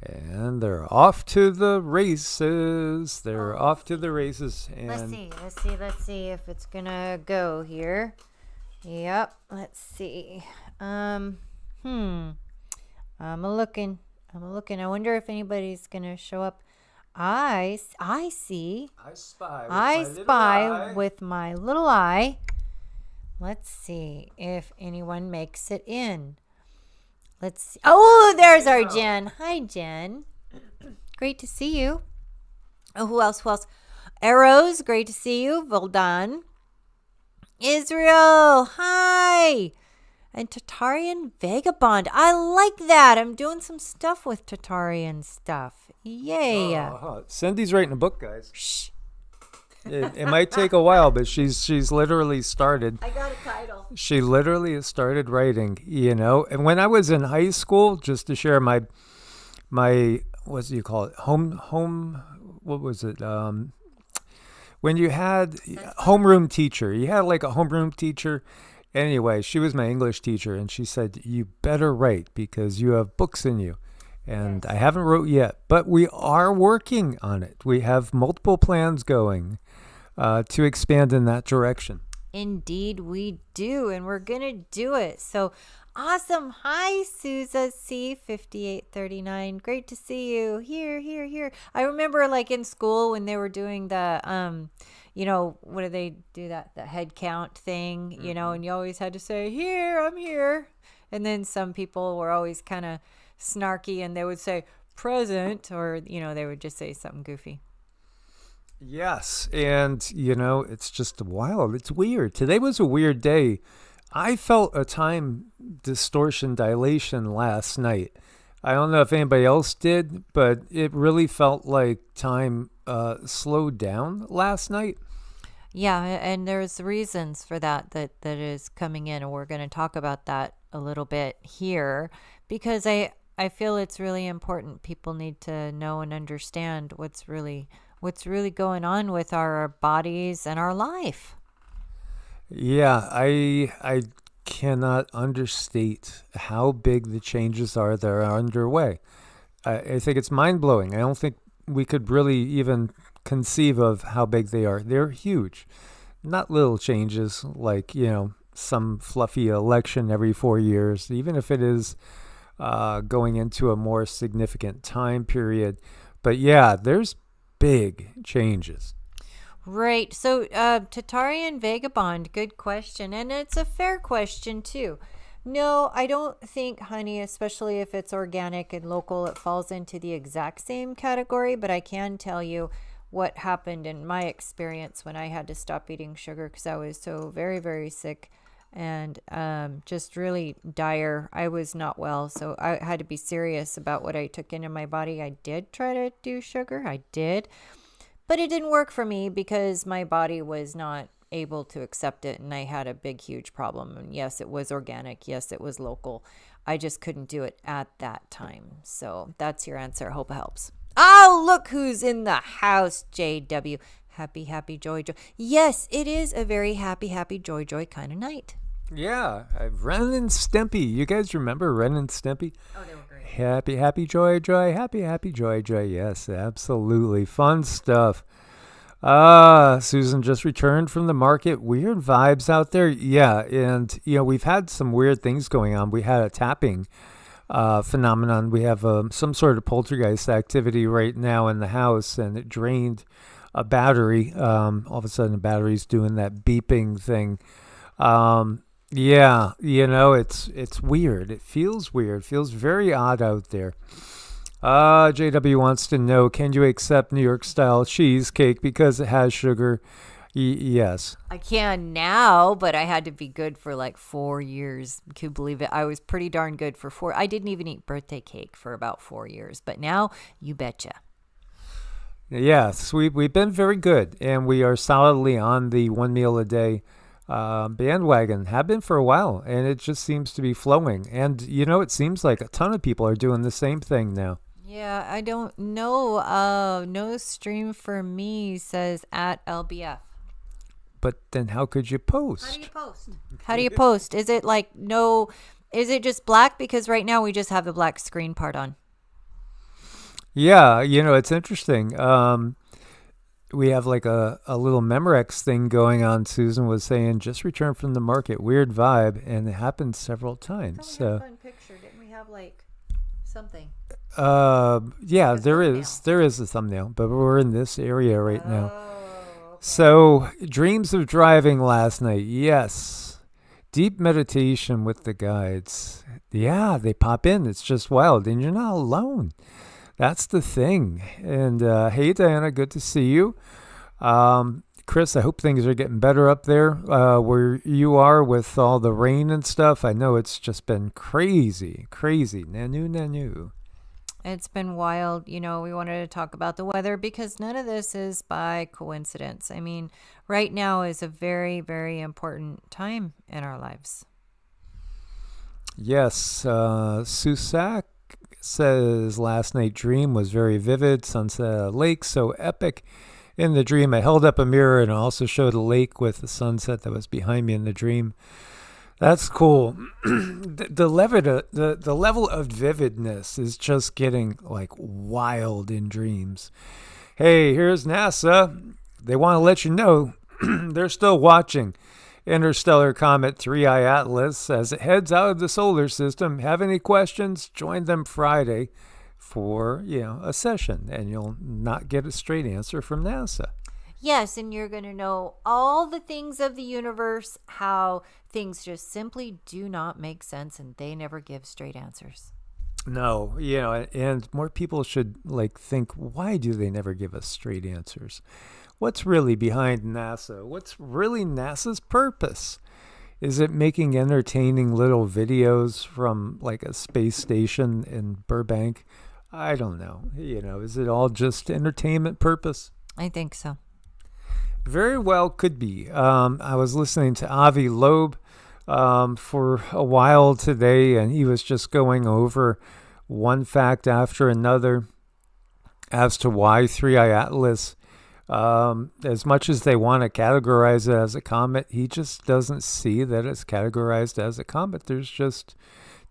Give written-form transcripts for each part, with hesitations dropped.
And they're off to the races. They're off to the races. And Let's see if it's gonna go here. Yep. Let's see. I'm looking. I wonder if anybody's gonna show up. I see. I spy With my little eye. Let's see if anyone makes it in. Let's see. Oh, there's our Jen. Hi, Jen. Great to see you. Oh, who else? Arrows, great to see you. Voldan. Israel, hi. And Tatarian Vagabond. I like that. I'm doing some stuff with Tatarian stuff. Yay. Cindy's writing a book, guys. Shh. It might take a while, but she's literally started. I got a title. She literally has started writing, And when I was in high school, just to share my what do you call it? Home. What was it? When you had homeroom teacher, you had like a homeroom teacher. Anyway, she was my English teacher, and she said, "You better write because you have books in you." And I haven't wrote yet, but we are working on it. We have multiple plans going to expand in that direction. Indeed, we do, and we're going to do it. So awesome. Hi, Sousa C5839. Great to see you. Here. I remember like in school when they were doing the, what do they do the head count thing, and you always had to say, here, I'm here. And then some people were always kind of snarky and they would say present, or they would just say something goofy. Yes, and it's just wild. It's weird. Today was a weird day. I felt a time distortion dilation last night. I don't know if anybody else did, but it really felt like time slowed down last night. Yeah, and there's reasons for that is coming in, and we're going to talk about that a little bit here, because I feel it's really important. People need to know and understand what's really going on with our bodies and our life. Yeah, I cannot understate how big the changes are that are underway. I think it's mind-blowing. I don't think we could really even conceive of how big they are. They're huge. Not little changes like, some fluffy election every 4 years, even if it is going into a more significant time period. But yeah, there's big changes. Right. So Tatarian Vagabond, good question. And it's a fair question too. No, I don't think honey, especially if it's organic and local, it falls into the exact same category. But I can tell you what happened in my experience when I had to stop eating sugar because I was so very, very sick and just really dire. I was not well, so I had to be serious about what I took into my body. I did try to do sugar. I did. But it didn't work for me because my body was not able to accept it, and I had a big, huge problem. And yes, it was organic. Yes, it was local. I just couldn't do it at that time. So that's your answer. I hope it helps. Oh, look who's in the house, JW. Happy, happy, joy, joy. Yes, it is a very happy, happy, joy, joy kind of night. Yeah, Ren and Stimpy. You guys remember Ren and Stimpy? Oh, they were great. Happy, happy, joy, joy. Happy, happy, joy, joy. Yes, absolutely. Fun stuff. Susan just returned from the market. Weird vibes out there. Yeah, and, we've had some weird things going on. We had a tapping phenomenon. We have some sort of poltergeist activity right now in the house, and it drained a battery. All of a sudden, the battery's doing that beeping thing. Yeah, it's weird. It feels weird. It feels very odd out there. JW wants to know, can you accept New York style cheesecake because it has sugar? Yes. I can now, but I had to be good for like 4 years. Can you believe it? I was pretty darn good for 4. I didn't even eat birthday cake for about 4 years, but now you betcha. Yes, we've been very good, and we are solidly on the 1 meal a day bandwagon, have been for a while, and it just seems to be flowing. And it seems like a ton of people are doing the same thing now. Yeah, I don't know. No stream for me, says at LBF. But then how could you post? How do you post? Is it like is it just black? Because right now we just have the black screen part on. Yeah, it's interesting. We have like a little Memorex thing going on. Susan was saying, just returned from the market, weird vibe, and it happened several I times. thought we had a fun picture. Didn't we have like something? Yeah, Like a thumbnail. there is a thumbnail, but we're in this area right now. Oh, okay. So, dreams of driving last night. Yes. Deep meditation with the guides. Yeah, they pop in. It's just wild. And you're not alone. That's the thing. And hey, Diana, good to see you. Chris, I hope things are getting better up there where you are with all the rain and stuff. I know it's just been crazy, crazy. Nanu, nanu. It's been wild. We wanted to talk about the weather because none of this is by coincidence. I mean, right now is a very, very important time in our lives. Yes, Susak says last night dream was very vivid. Sunset at a lake, so epic. In the dream, I held up a mirror and also showed a lake with the sunset that was behind me in the dream. That's cool. The level of vividness is just getting like wild in dreams. Hey, here's NASA. They want to let you know they're still watching Interstellar Comet 3I Atlas as it heads out of the solar system. Have any questions? Join them Friday for, a session, and you'll not get a straight answer from NASA. Yes, and you're going to know all the things of the universe, how things just simply do not make sense and they never give straight answers. No, and more people should like think, why do they never give us straight answers? What's really behind NASA? What's really NASA's purpose? Is it making entertaining little videos from like a space station in Burbank? I don't know. Is it all just entertainment purpose? I think so. Very well could be. I was listening to Avi Loeb for a while today, and he was just going over one fact after another as to why 3I Atlas, as much as they want to categorize it as a comet, he just doesn't see that it's categorized as a comet. There's just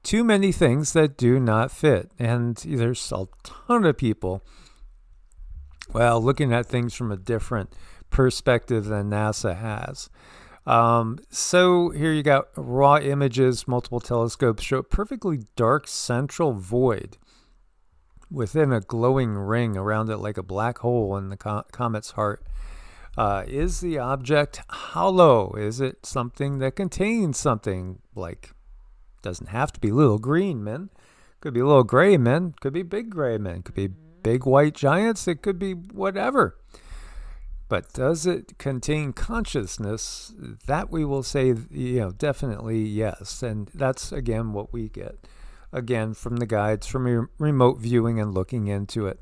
too many things that do not fit. And there's a ton of people, looking at things from a different perspective than NASA has. So here you got raw images, multiple telescopes show a perfectly dark central void within a glowing ring around it like a black hole in the comet's heart. Is the object hollow? Is it something that contains something? Like, doesn't have to be little green men. Could be little gray men. Could be big gray men. Could be big white giants. It could be whatever. But does it contain consciousness? That we will say, definitely yes. And that's, again, what we get, again, from the guides, from remote viewing and looking into it.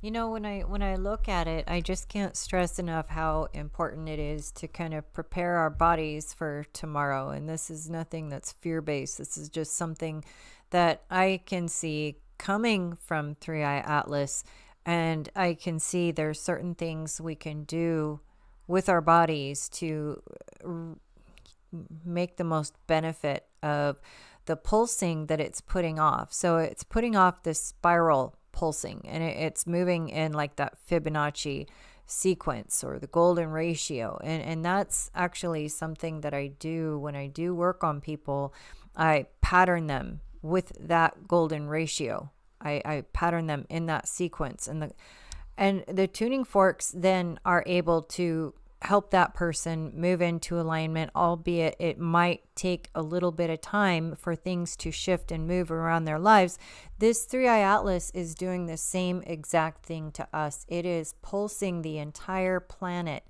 When I look at it, I just can't stress enough how important it is to kind of prepare our bodies for tomorrow. And this is nothing that's fear-based. This is just something that I can see coming from 3I Atlas. And I can see there's certain things we can do with our bodies to make the most benefit of the pulsing that it's putting off. So it's putting off this spiral pulsing, and it's moving in like that Fibonacci sequence or the golden ratio. And that's actually something that I do when I do work on people. I pattern them with that golden ratio. I pattern them in that sequence, and the tuning forks then are able to help that person move into alignment, albeit it might take a little bit of time for things to shift and move around their lives. This 3I Atlas is doing the same exact thing to us. It is pulsing the entire planet.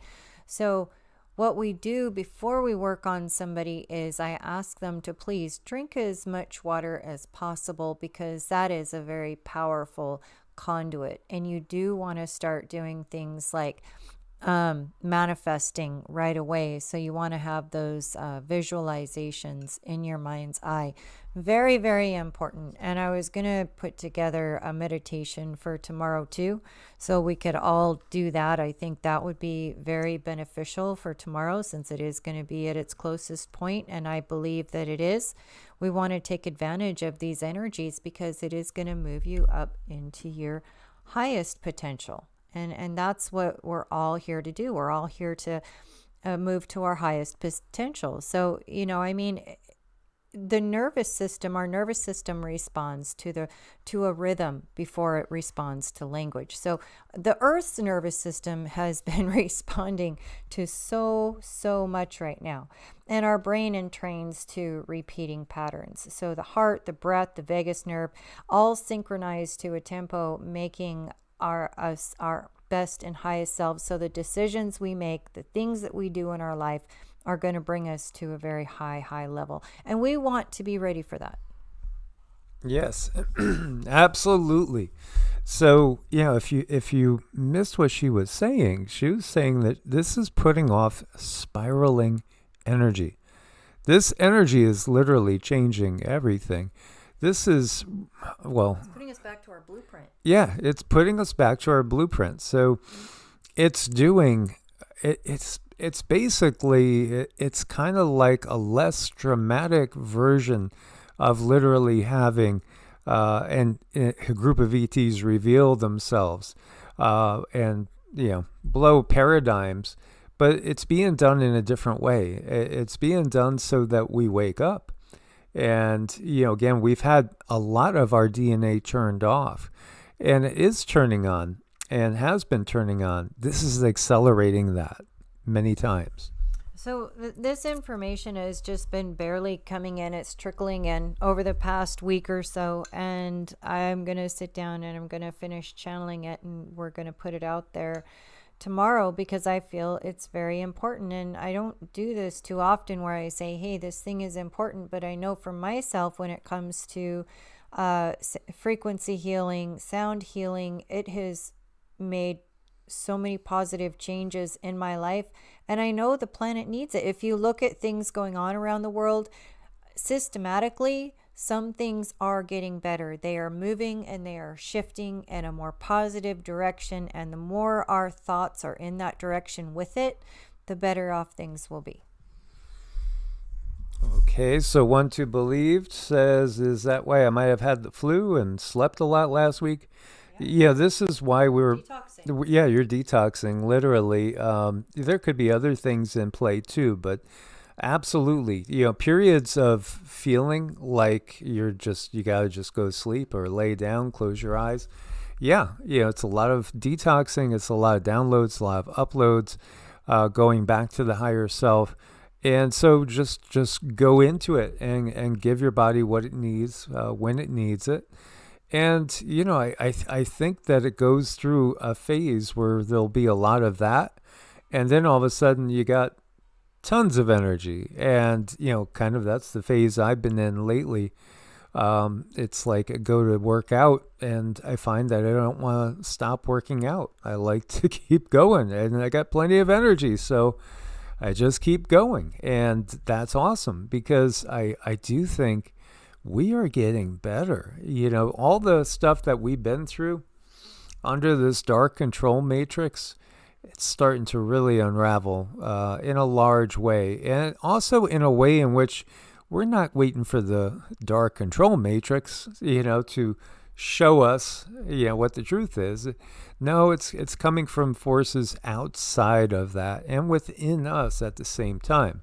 So what we do before we work on somebody is I ask them to please drink as much water as possible, because that is a very powerful conduit. And you do want to start doing things like manifesting right away. So you want to have those visualizations in your mind's eye Very, very important. And I was going to put together a meditation for tomorrow too, so we could all do that. I think that would be very beneficial for tomorrow, since it is going to be at its closest point, and I believe that it is. We want to take advantage of these energies because it is going to move you up into your highest potential. And that's what we're all here to do. We're all here to move to our highest potential. So, I mean, the nervous system, our nervous system responds to a rhythm before it responds to language. So the Earth's nervous system has been responding to so much right now, and our brain entrains to repeating patterns. So the heart, the breath, the vagus nerve, all synchronized to a tempo, making our best and highest selves. So the decisions we make, the things that we do in our life, are going to bring us to a very high level. And we want to be ready for that. Yes, absolutely. So, if you missed what she was saying that this is putting off spiraling energy. This energy is literally changing everything. This is, it's putting us back to our blueprint. Yeah, it's putting us back to our blueprint. So it's doing, it's basically, it's kind of like a less dramatic version of literally having a group of ETs reveal themselves and blow paradigms, but it's being done in a different way. It's being done so that we wake up. And, again, we've had a lot of our DNA turned off, and it is turning on and has been turning on. This is accelerating that many times. So this information has just been barely coming in. It's trickling in over the past week or so, and I'm going to sit down and I'm going to finish channeling it, and we're going to put it out there tomorrow, because I feel it's very important. And I don't do this too often where I say, hey, this thing is important, but I know for myself, when it comes to frequency healing, sound healing, it has made so many positive changes in my life, and I know the planet needs it. If you look at things going on around the world systematically, some things are getting better. They are moving and they are shifting in a more positive direction, and the more our thoughts are in that direction with it, the better off things will be. Okay, so One to Believed says, is that why I might have had the flu and slept a lot last week? Yeah, this is why we're detoxing. Yeah, you're detoxing, literally. There could be other things in play too, but absolutely. Periods of feeling like you gotta just go sleep or lay down, close your eyes. Yeah, it's a lot of detoxing. It's a lot of downloads, a lot of uploads, going back to the higher self. And so just go into it and give your body what it needs, when it needs it. And, I think that it goes through a phase where there'll be a lot of that. And then all of a sudden you got tons of energy. And, kind of that's the phase I've been in lately. It's like I go to work out and I find that I don't want to stop working out. I like to keep going, and I got plenty of energy. So I just keep going. And that's awesome, because I do think we are getting better. All the stuff that we've been through under this dark control matrix, it's starting to really unravel in a large way. And also in a way in which we're not waiting for the dark control matrix, to show us, what the truth is. No, it's coming from forces outside of that and within us at the same time.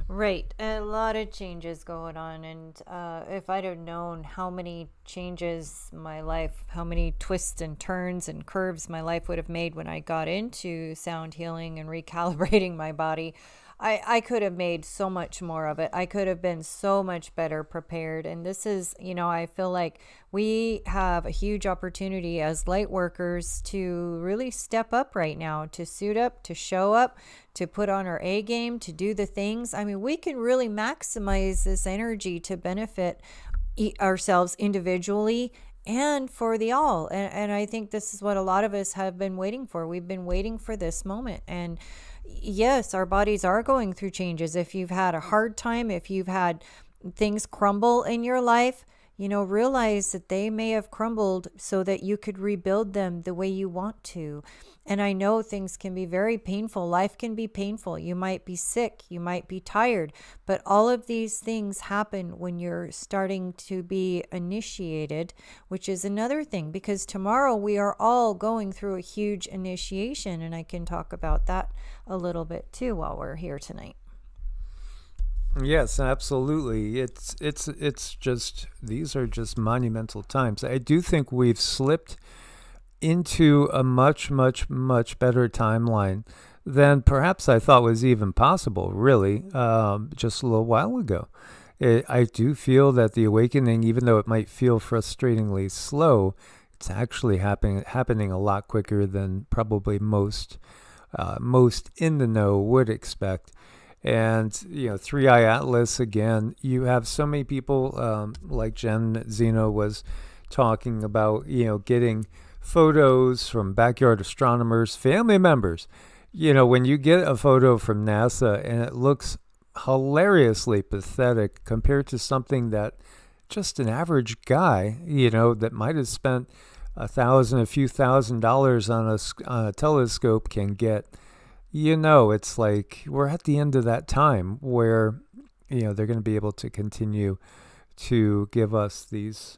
Right. A lot of changes going on. And if I'd have known how many changes my life, how many twists and turns and curves my life would have made when I got into sound healing and recalibrating my body, I could have made so much more of it. I could have been so much better prepared. And this is, I feel like we have a huge opportunity as light workers to really step up right now, to suit up, to show up, to put on our A game, to do the things. I mean, we can really maximize this energy to benefit ourselves individually and for the all. And I think this is what a lot of us have been waiting for. We've been waiting for this moment. And yes, our bodies are going through changes. If you've had a hard time, if you've had things crumble in your life, realize that they may have crumbled so that you could rebuild them the way you want to. And I know things can be very painful. Life can be painful. You might be sick. You might be tired. But all of these things happen when you're starting to be initiated, which is another thing, because tomorrow we are all going through a huge initiation. And I can talk about that a little bit too while we're here tonight. Yes, absolutely. It's just, these are just monumental times. I do think we've slipped into a much, much, much better timeline than perhaps I thought was even possible, really, just a little while ago. I do feel that the awakening, even though it might feel frustratingly slow, it's actually happening a lot quicker than probably most in the know would expect. And, Three Eye Atlas, again, you have so many people, like Jen Zeno was talking about, getting photos from backyard astronomers, family members. When you get a photo from NASA and it looks hilariously pathetic compared to something that just an average guy, that might have spent a few $1,000s on a telescope can get, it's like we're at the end of that time where, they're going to be able to continue to give us these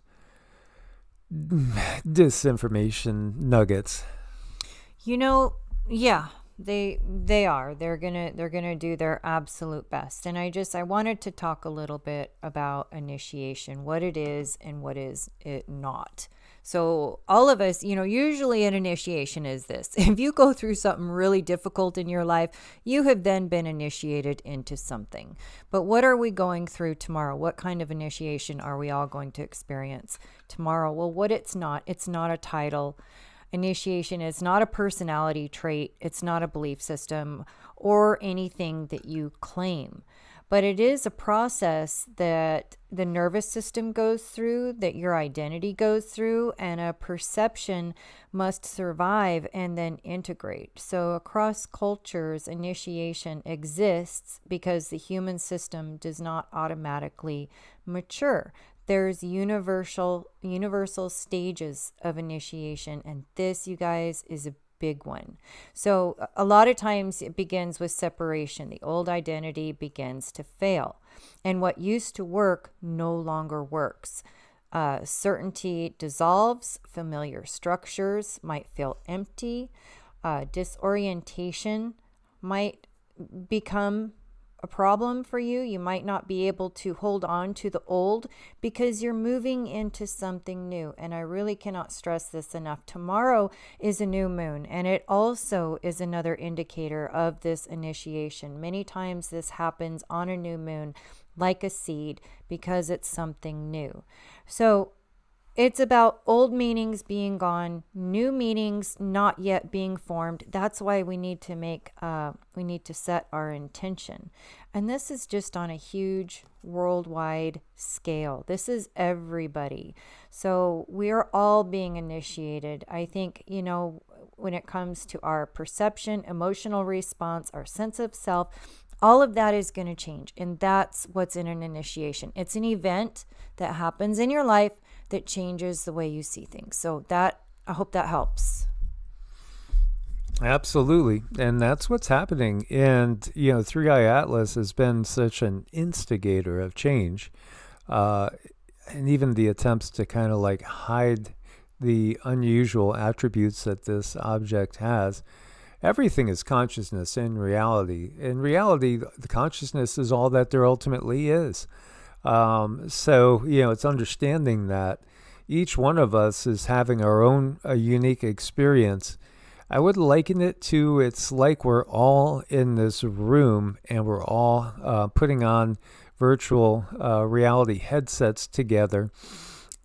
disinformation nuggets. Yeah, they are. They're gonna do their absolute best. And I wanted to talk a little bit about initiation, what it is and what is it not. So all of us, usually an initiation is this. If you go through something really difficult in your life, you have then been initiated into something. But what are we going through tomorrow? What kind of initiation are we all going to experience tomorrow? Well, what it's not a title. Initiation is not a personality trait. It's not a belief system or anything that you claim. But it is a process that the nervous system goes through, that your identity goes through, and a perception must survive and then integrate. So across cultures, initiation exists because the human system does not automatically mature. There's universal stages of initiation, and this, you guys, is a big one. So a lot of times it begins with separation. The old identity begins to fail, and what used to work no longer works. Certainty dissolves. Familiar structures might feel empty. Disorientation might become a problem for you. You might not be able to hold on to the old because you're moving into something new. And I really cannot stress this enough. Tomorrow is a new moon, and it also is another indicator of this initiation. Many times this happens on a new moon, like a seed, because it's something new. So it's about old meanings being gone, new meanings not yet being formed. That's why we need to set our intention. And this is just on a huge worldwide scale. This is everybody. So we are all being initiated. I think, when it comes to our perception, emotional response, our sense of self, all of that is going to change. And that's what's in an initiation. It's an event that happens in your life that changes the way you see things. So I hope that helps. Absolutely. And that's what's happening. And, Three Eye Atlas has been such an instigator of change. And even the attempts to kind of like hide the unusual attributes that this object has. Everything is consciousness in reality. In reality, the consciousness is all that there ultimately is. So, it's understanding that each one of us is having our own unique experience. I would liken it to, it's like we're all in this room and we're all putting on virtual reality headsets together.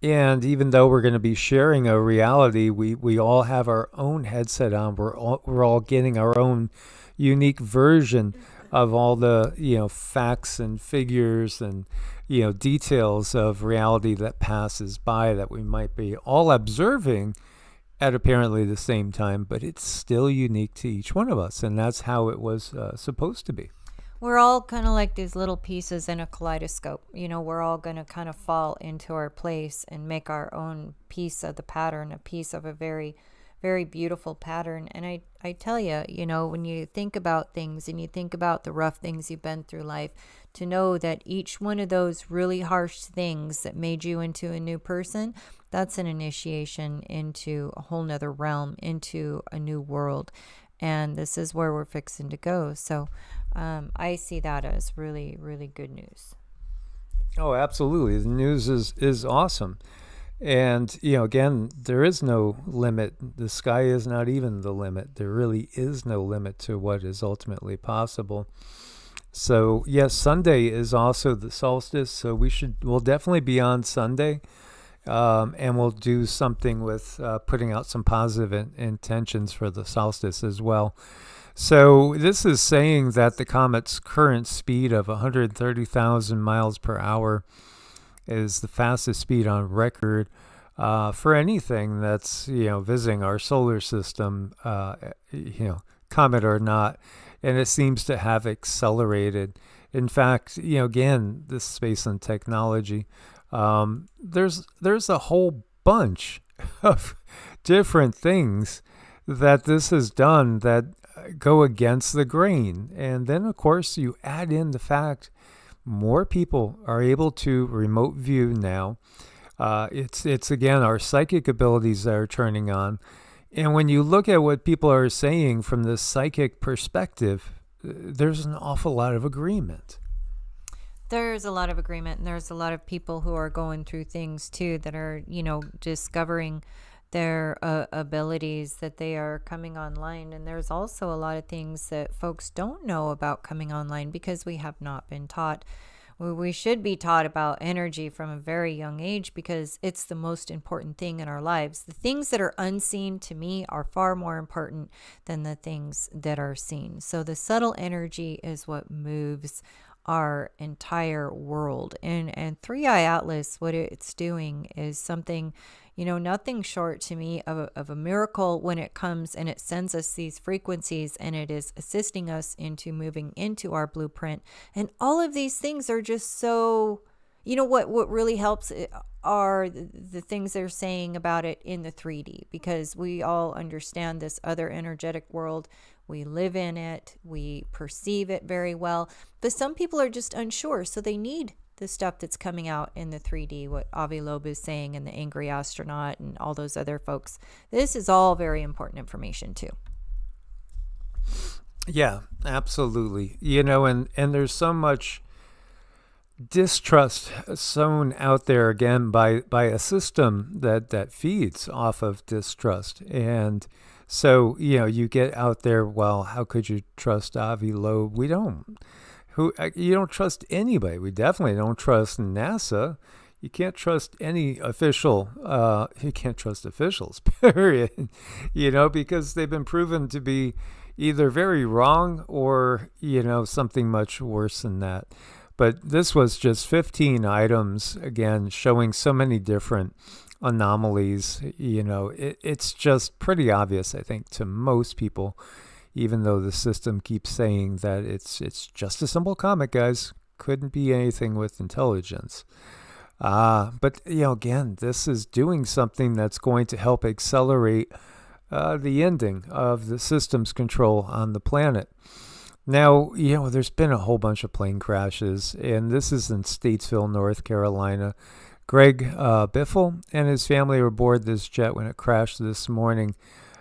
And even though we're going to be sharing a reality, we all have our own headset on. We're all getting our own unique version of all the facts and figures and details of reality that passes by that we might be all observing at apparently the same time, but it's still unique to each one of us, and that's how it was supposed to be. We're all kind of like these little pieces in a kaleidoscope. We're all going to kind of fall into our place and make our own piece of the pattern, a piece of a very, very beautiful pattern. And I tell you, when you think about things and you think about the rough things you've been through life, to know that each one of those really harsh things that made you into a new person, that's an initiation into a whole nother realm, into a new world. And this is where we're fixing to go. So I see that as really, really good news. Oh, absolutely. The news is awesome. And, again, there is no limit. The sky is not even the limit. There really is no limit to what is ultimately possible. So, yes, Sunday is also the solstice. So we'll definitely be on Sunday. And we'll do something with putting out some positive intentions for the solstice as well. So this is saying that the comet's current speed of 130,000 miles per hour is the fastest speed on record for anything that's, visiting our solar system, comet or not. And it seems to have accelerated. In fact, again, this space and technology, there's a whole bunch of different things that this has done that go against the grain. And then, of course, you add in the fact more people are able to remote view now. It's again, our psychic abilities that are turning on. And when you look at what people are saying from this psychic perspective, there's an awful lot of agreement. There's a lot of agreement, and there's a lot of people who are going through things too that are, discovering their abilities, that they are coming online. And there's also a lot of things that folks don't know about coming online because we have not been taught. We should be taught about energy from a very young age because it's the most important thing in our lives. The things that are unseen to me are far more important than the things that are seen. So the subtle energy is what moves our entire world. And 3i Atlas, what it's doing is something, nothing short to me of a miracle when it comes and it sends us these frequencies and it is assisting us into moving into our blueprint. And all of these things are just so, what really helps are the things they're saying about it in the 3D, because we all understand this other energetic world. We live in it. We perceive it very well. But some people are just unsure. So they need the stuff that's coming out in the 3D, what Avi Loeb is saying, and the Angry Astronaut and all those other folks. This is all very important information too. Yeah, absolutely. And there's so much distrust sown out there again by a system that feeds off of distrust. And so, you get out there, well, how could you trust Avi Loeb? We don't. You don't trust anybody. We definitely don't trust NASA. You can't trust any official. You can't trust officials, period. Because they've been proven to be either very wrong or, something much worse than that. But this was just 15 items, again, showing so many different anomalies. It's just pretty obvious, I think, to most people, even though the system keeps saying that it's just a simple comet, guys. Couldn't be anything with intelligence. But, again, this is doing something that's going to help accelerate the ending of the system's control on the planet. Now, there's been a whole bunch of plane crashes, and this is in Statesville, North Carolina. Greg Biffle and his family were aboard this jet when it crashed this morning,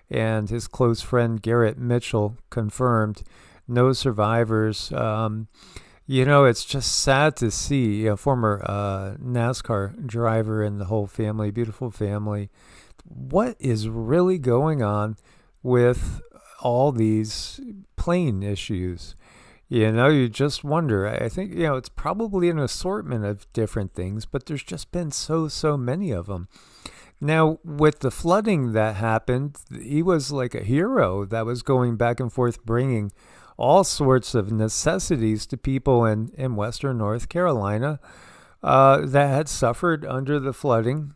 and his close friend Garrett Mitchell confirmed no survivors. It's just sad to see a former NASCAR driver and the whole family, beautiful family. What is really going on with all these plane issues? You just wonder. I think, it's probably an assortment of different things, but there's just been so many of them. Now, with the flooding that happened, he was like a hero that was going back and forth bringing all sorts of necessities to people in Western North Carolina that had suffered under the flooding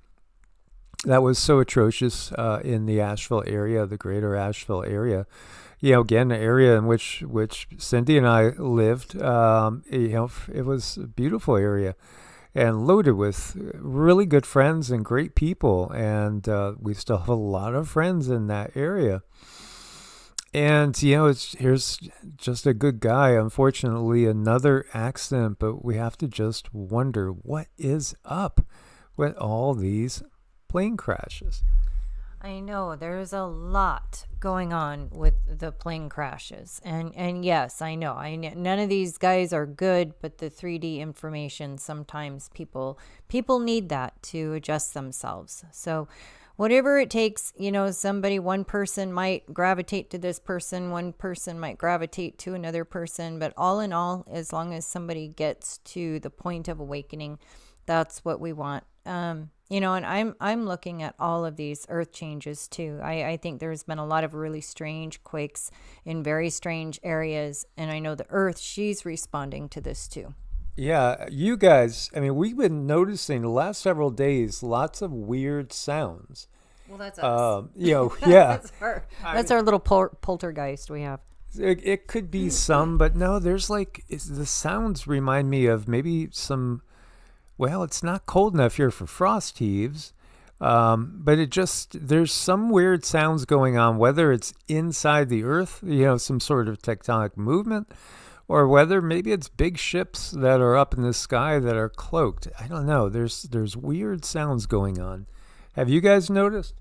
that was so atrocious in the Asheville area, the greater Asheville area. again, the area in which Cindy and I lived, it was a beautiful area and loaded with really good friends and great people. And we still have a lot of friends in that area. And, here's just a good guy. Unfortunately, another accident, but we have to just wonder what is up with all these plane crashes. I know there's a lot going on with the plane crashes. And yes, I know. None of these guys are good, but the 3D information, sometimes people need that to adjust themselves. So whatever it takes, one person might gravitate to this person, one person might gravitate to another person, but all in all, as long as somebody gets to the point of awakening, that's what we want. And I'm looking at all of these earth changes too. I think there's been a lot of really strange quakes in very strange areas, and I know the earth, she's responding to this too. Yeah, you guys, we've been noticing the last several days lots of weird sounds. Well, that's us. Yeah. That's our little poltergeist we have. It could be some, but no, there's the sounds remind me of maybe some. Well, it's not cold enough here for frost heaves, but there's some weird sounds going on, whether it's inside the earth, some sort of tectonic movement, or whether maybe it's big ships that are up in the sky that are cloaked. I don't know. There's weird sounds going on. Have you guys noticed?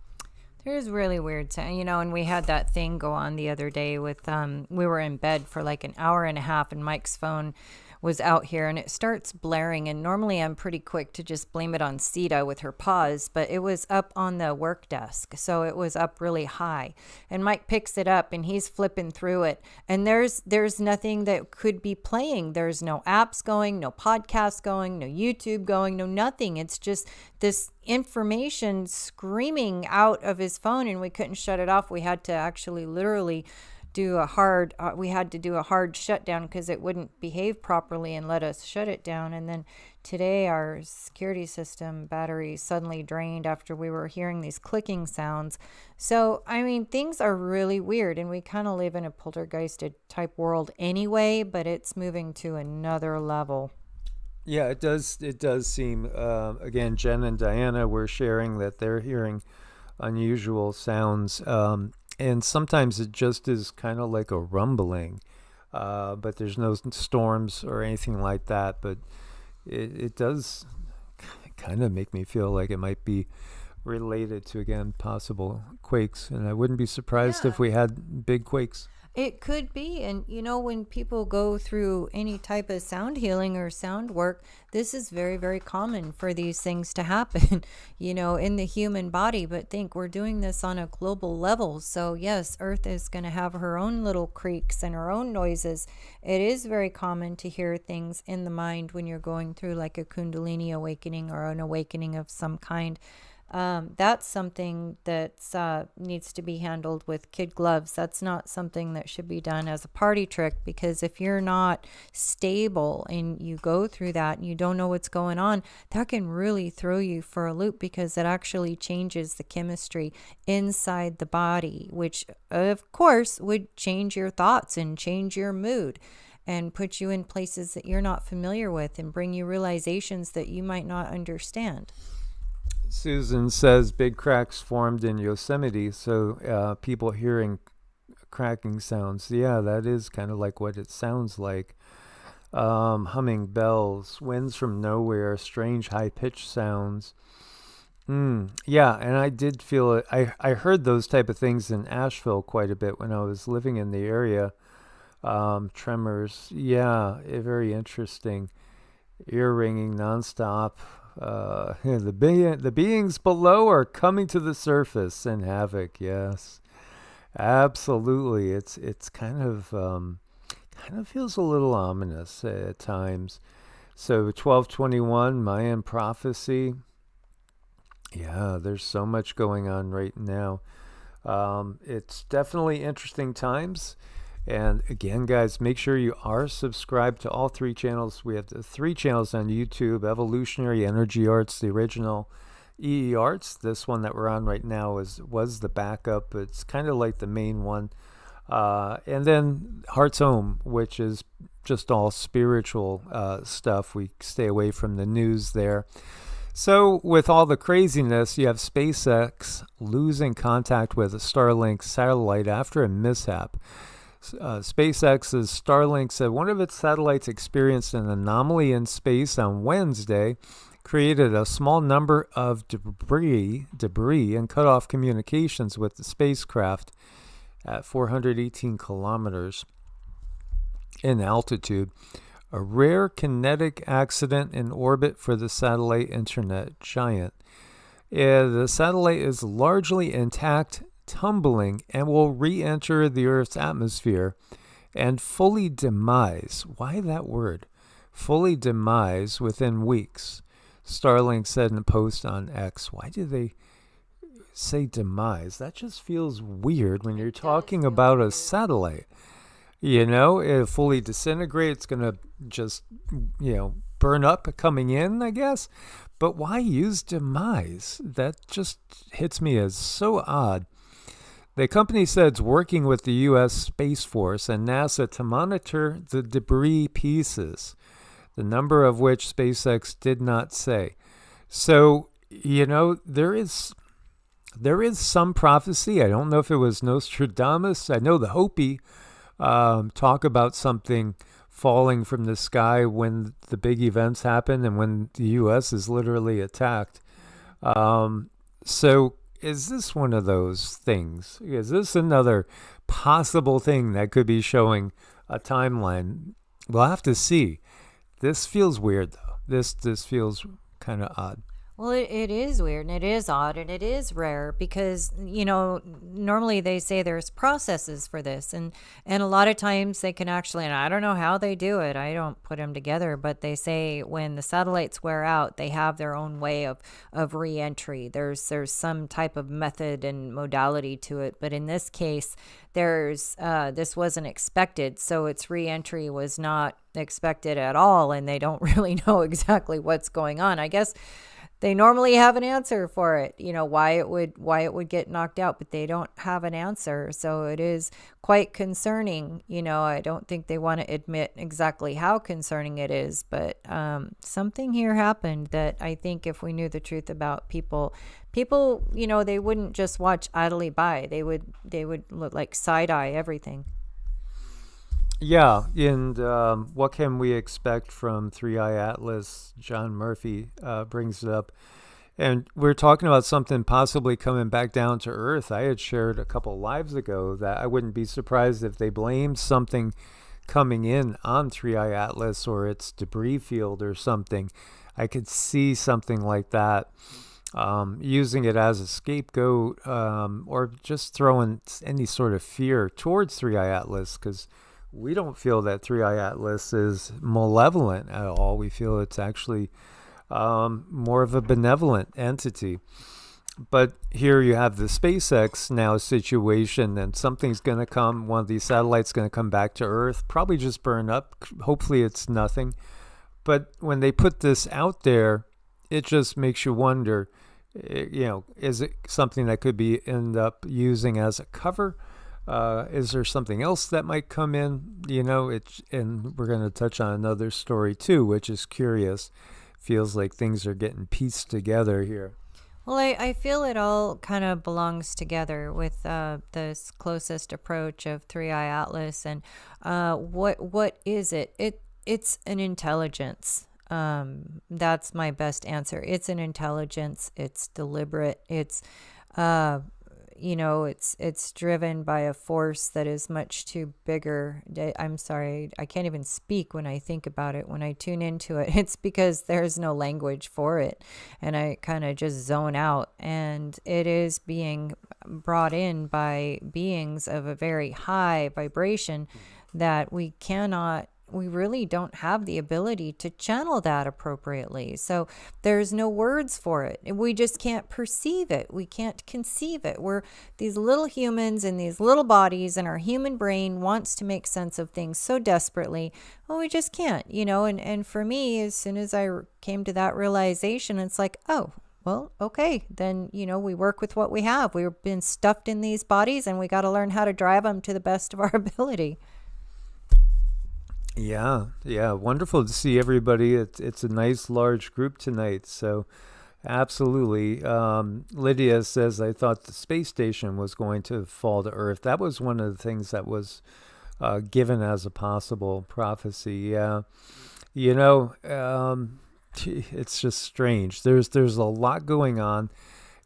There's really weird sound, and we had that thing go on the other day with, we were in bed for like an hour and a half, and Mike's phone was out here and it starts blaring, and normally I'm pretty quick to just blame it on Sita with her pause, but it was up on the work desk, so it was up really high, and Mike picks it up and he's flipping through it, and there's nothing that could be playing. There's no apps going, no podcasts going, no YouTube going, no nothing. It's just this information screaming out of his phone, and we couldn't shut it off. We had to actually literally do a hard shutdown because it wouldn't behave properly and let us shut it down. And then today our security system battery suddenly drained after we were hearing these clicking sounds. So things are really weird, and we kind of live in a poltergeisted type world anyway, but it's moving to another level. Yeah, it does seem, again, Jen and Diana were sharing that they're hearing unusual sounds, and sometimes it just is kind of like a rumbling, but there's no storms or anything like that. But it does kind of make me feel like it might be related to, again, possible quakes. And I wouldn't be surprised if we had big quakes. It could be. And, when people go through any type of sound healing or sound work, this is very, very common for these things to happen, in the human body. But think we're doing this on a global level. So, yes, Earth is going to have her own little creaks and her own noises. It is very common to hear things in the mind when you're going through like a Kundalini awakening or an awakening of some kind. That's something that needs to be handled with kid gloves. That's not something that should be done as a party trick, because if you're not stable and you go through that and you don't know what's going on, that can really throw you for a loop, because it actually changes the chemistry inside the body, which of course would change your thoughts and change your mood and put you in places that you're not familiar with and bring you realizations that you might not understand. Susan says big cracks formed in Yosemite, so people hearing cracking sounds. Yeah, that is kind of like what it sounds like. Humming bells, winds from nowhere, strange high-pitched sounds. Yeah, and I did feel it. I heard those type of things in Asheville quite a bit when I was living in the area. Tremors. Yeah, very interesting. Ear ringing nonstop. The beings below are coming to the surface in havoc. Yes, absolutely. It's kind of feels a little ominous at times. So 1221 Mayan prophecy. Yeah, there's so much going on right now. It's definitely interesting times. And again, guys, make sure you are subscribed to all three channels. We have the three channels on YouTube: Evolutionary Energy Arts, the original EEARTS. This one that we're on right now was the backup. It's kind of like the main one. And then Heart's Home, which is just all spiritual stuff. We stay away from the news there. So with all the craziness, you have SpaceX losing contact with a Starlink satellite after a mishap. SpaceX's Starlink said one of its satellites experienced an anomaly in space on Wednesday, created a small number of debris and cut off communications with the spacecraft at 418 kilometers in altitude. A rare kinetic accident in orbit for the satellite internet giant. The satellite is largely intact, tumbling, and will re-enter the Earth's atmosphere and fully demise. Why that word? Fully demise within weeks, Starlink said in a post on X. Why do they say demise? That just feels weird when you're talking about a satellite. It fully disintegrates, it's going to just, burn up coming in, I guess. But why use demise? That just hits me as so odd. The company said it's working with the U.S. Space Force and NASA to monitor the debris pieces, the number of which SpaceX did not say. So, there is some prophecy. I don't know if it was Nostradamus. I know the Hopi talk about something falling from the sky when the big events happen and when the U.S. is literally attacked. So is this one of those things? Is this another possible thing that could be showing a timeline? We'll have to see. This feels weird, though. This feels kind of odd. Well, it is weird, and it is odd, and it is rare because, normally they say there's processes for this, and a lot of times they can actually, and I don't know how they do it, I don't put them together, but they say when the satellites wear out, they have their own way of re-entry. There's some type of method and modality to it, but in this case, this wasn't expected, so its re-entry was not expected at all, and they don't really know exactly what's going on. I guess they normally have an answer for it, why it would get knocked out, but they don't have an answer. So it is quite concerning. I don't think they want to admit exactly how concerning it is, but something here happened that I think if we knew the truth about people, they wouldn't just watch idly by. They would look like side-eye everything. Yeah, and what can we expect from Three Eye Atlas? John Murphy brings it up. And we're talking about something possibly coming back down to Earth. I had shared a couple lives ago that I wouldn't be surprised if they blamed something coming in on Three Eye Atlas or its debris field or something. I could see something like that, using it as a scapegoat, or just throwing any sort of fear towards Three Eye Atlas, because we don't feel that Three Eye Atlas is malevolent at all. We feel it's actually more of a benevolent entity. But here you have the SpaceX now situation, and something's going to come. One of these satellites going to come back to Earth, probably just burn up. Hopefully it's nothing. But when they put this out there, it just makes you wonder, is it something that could be end up using as a cover? Is there something else that might come in? And we're going to touch on another story too, which is curious. Feels like things are getting pieced together here. Well, I feel it all kind of belongs together with this closest approach of Three Eye Atlas. And what is it? It's an intelligence. That's my best answer. It's an intelligence. It's deliberate. It's it's driven by a force that is much too bigger. I'm sorry, I can't even speak when I think about it. When I tune into it, it's because there's no language for it, and I kind of just zone out. And it is being brought in by beings of a very high vibration that we really don't have the ability to channel that appropriately. So there's no words for it. We just can't perceive it. We can't conceive it. We're these little humans in these little bodies, and our human brain wants to make sense of things so desperately. Well, we just can't, and for me, as soon as I came to that realization, it's like, oh, well, okay, then, we work with what we have. We've been stuffed in these bodies and we got to learn how to drive them to the best of our ability. Yeah, yeah, wonderful to see everybody. It's a nice large group tonight. So absolutely. Lydia says, I thought the space station was going to fall to Earth. That was one of the things that was given as a possible prophecy. Yeah. It's just strange. There's a lot going on.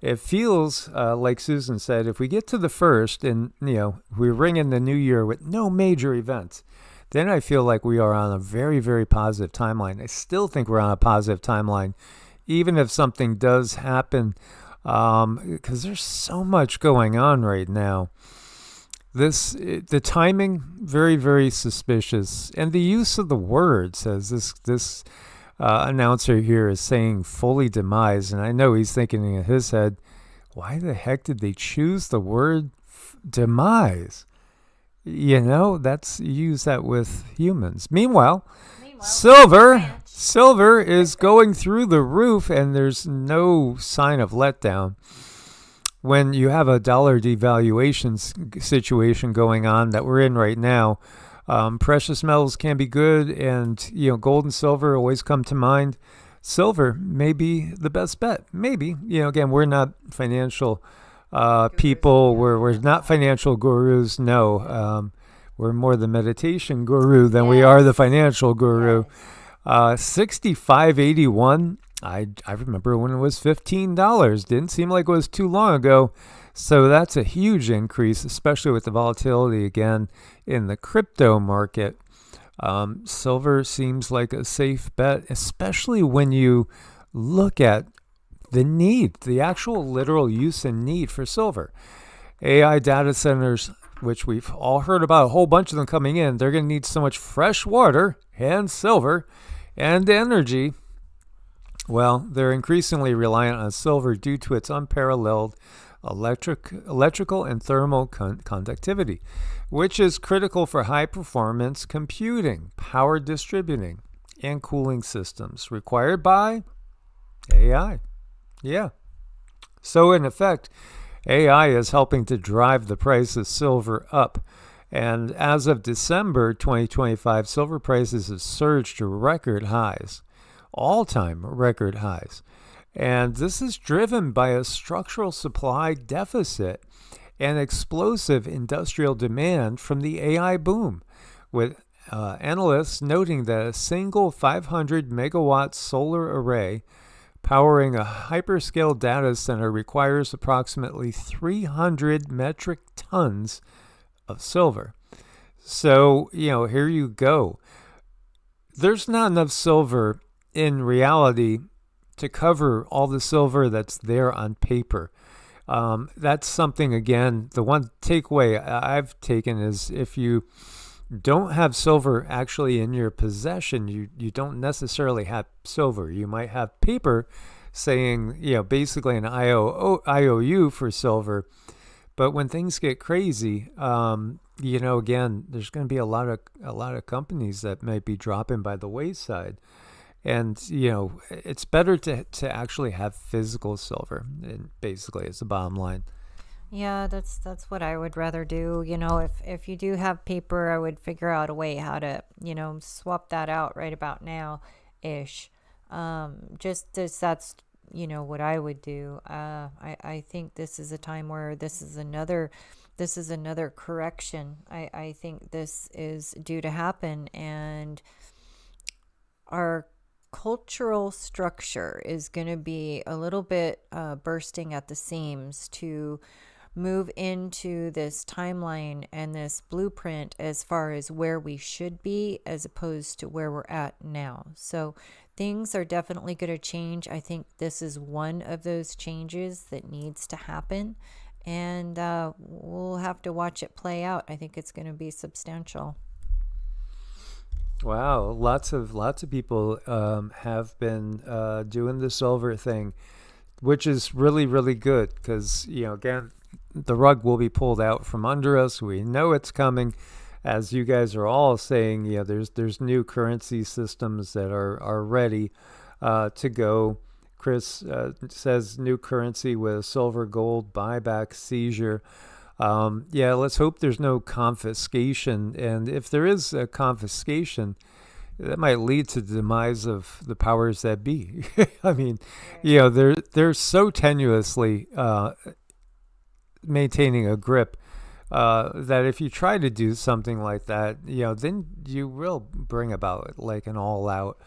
It feels like Susan said, if we get to the first and, we ring in the new year with no major events, then I feel like we are on a very, very positive timeline. I still think we're on a positive timeline, even if something does happen, because there's so much going on right now. The timing, very, very suspicious. And the use of the words, as this announcer here is saying fully demise. And I know he's thinking in his head, why the heck did they choose the word demise? Use that with humans. Meanwhile, silver is going through the roof, and there's no sign of letdown. When you have a dollar devaluation situation going on that we're in right now, precious metals can be good, and gold and silver always come to mind. Silver may be the best bet. Maybe. Again, we're not financial people. We're not financial gurus. No, we're more the meditation guru than we are the financial guru. 65.81. I remember when it was $15. Didn't seem like it was too long ago. So that's a huge increase, especially with the volatility again in the crypto market. Silver seems like a safe bet, especially when you look at the actual literal use and need for silver. AI data centers, which we've all heard about, a whole bunch of them coming in, they're going to need so much fresh water and silver and energy. Well, they're increasingly reliant on silver due to its unparalleled electrical and thermal conductivity, which is critical for high-performance computing, power distributing, and cooling systems required by AI. Yeah. So in effect, AI is helping to drive the price of silver up. And as of December 2025, silver prices have surged to record highs, all-time record highs. And this is driven by a structural supply deficit and explosive industrial demand from the AI boom, with analysts noting that a single 500 megawatt solar array powering a hyperscale data center requires approximately 300 metric tons of silver. So, here you go. There's not enough silver in reality to cover all the silver that's there on paper. That's something, again, the one takeaway I've taken is if you don't have silver actually in your possession, you don't necessarily have silver. You might have paper saying, basically an IOU for silver. But when things get crazy, again, there's going to be a lot of companies that might be dropping by the wayside. And, it's better to actually have physical silver, and basically it's the bottom line. Yeah, that's what I would rather do. If you do have paper, I would figure out a way how to, swap that out right about now ish. Just as that's, what I would do. I think this is a time where this is another correction. I think this is due to happen, and our cultural structure is going to be a little bit bursting at the seams to move into this timeline and this blueprint as far as where we should be as opposed to where we're at now. So things are definitely going to change. I think this is one of those changes that needs to happen, and we'll have to watch it play out. I think it's going to be substantial. Wow, lots of people have been doing the silver thing, which is really, really good because, again, the rug will be pulled out from under us. We know it's coming. As you guys are all saying, there's new currency systems that are ready to go. Chris says new currency with silver gold buyback seizure. Yeah, let's hope there's no confiscation. And if there is a confiscation, that might lead to the demise of the powers that be. I mean, they're so tenuously maintaining a grip that if you try to do something like that, then you will bring about like an all-out,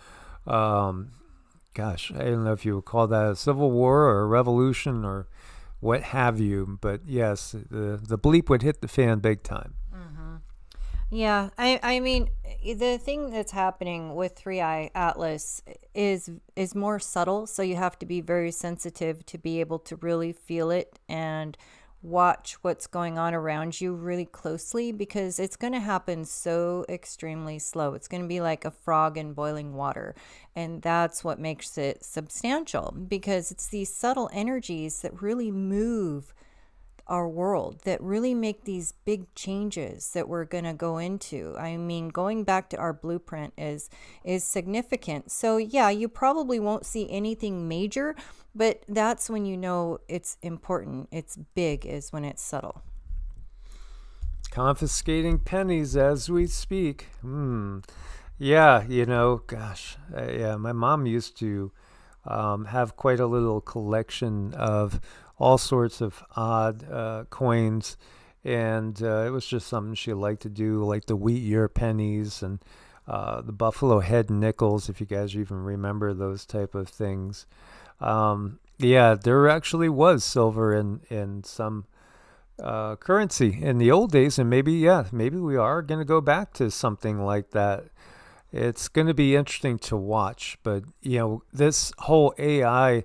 gosh, I don't know if you would call that a civil war or a revolution or what have you, but yes, the bleep would hit the fan big time. Yeah, I mean, the thing that's happening with 3i Atlas is more subtle, so you have to be very sensitive to be able to really feel it and watch what's going on around you really closely, because it's going to happen so extremely slow. It's going to be like a frog in boiling water, and that's what makes it substantial, because it's these subtle energies that really move our world, that really make these big changes that we're going to go into. I mean, going back to our blueprint is significant. So yeah, you probably won't see anything major, but that's when you know it's important. It's big is when it's subtle. Confiscating pennies as we speak. Yeah, gosh, yeah, my mom used to have quite a little collection of all sorts of odd coins, and it was just something she liked to do, like the wheat year pennies and the buffalo head nickels, if you guys even remember those type of things. Yeah, there actually was silver in some currency in the old days, and maybe we are going to go back to something like that. It's going to be interesting to watch, but this whole AI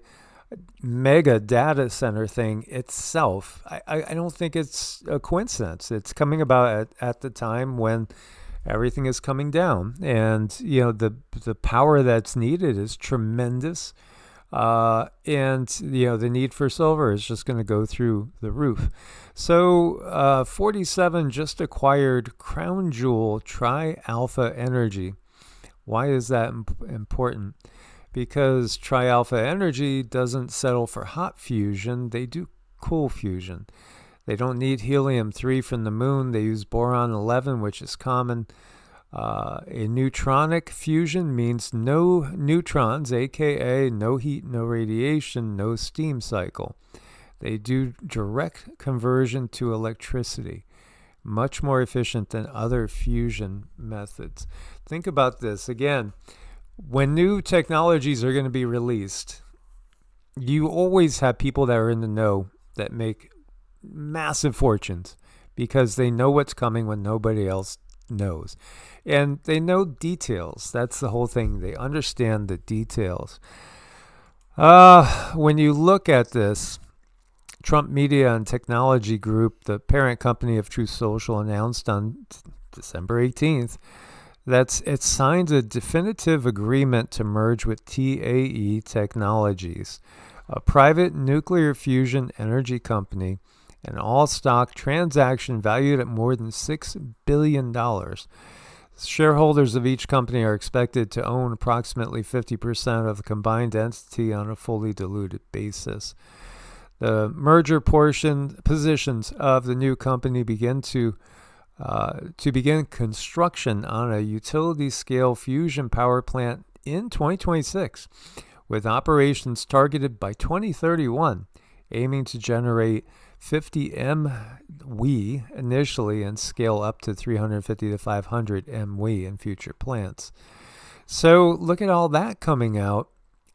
mega data center thing itself, I don't think it's a coincidence. It's coming about at the time when everything is coming down, and the power that's needed is tremendous, and the need for silver is just going to go through the roof. So 47 just acquired crown jewel Tri-Alpha Energy. Why is that important? Because Tri-Alpha Energy doesn't settle for hot fusion, they do cool fusion. They don't need helium-3 from the moon, they use boron-11, which is common. A neutronic fusion means no neutrons, aka no heat, no radiation, no steam cycle. They do direct conversion to electricity, much more efficient than other fusion methods. Think about this again. When new technologies are going to be released, you always have people that are in the know that make massive fortunes because they know what's coming when nobody else knows. And they know details. That's the whole thing. They understand the details. When you look at this, Trump Media and Technology Group, the parent company of Truth Social, announced on December 18th that it signed a definitive agreement to merge with TAE Technologies, a private nuclear fusion energy company, an all-stock transaction valued at more than $6 billion. Shareholders of each company are expected to own approximately 50% of the combined entity on a fully diluted basis. The merger positions of the new company begin construction on a utility-scale fusion power plant in 2026, with operations targeted by 2031, aiming to generate 50 MW initially and scale up to 350 to 500 MW in future plants. So look at all that coming out.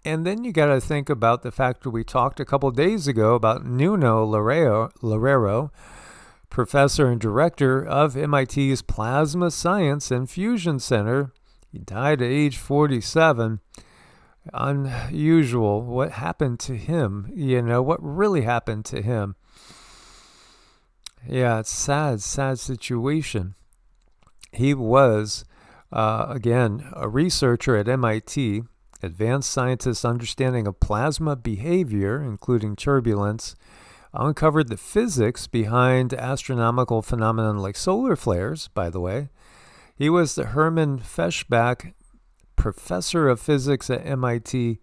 And then you got to think about the fact that we talked a couple days ago about Nuno Loureiro, professor and director of MIT's Plasma Science and Fusion Center. He died at age 47. Unusual. What happened to him? What really happened to him? Yeah, it's sad situation. He was, again, a researcher at MIT, advanced scientist understanding of plasma behavior, including turbulence, uncovered the physics behind astronomical phenomena like solar flares, by the way. He was the Hermann Feshbach Professor of Physics at MIT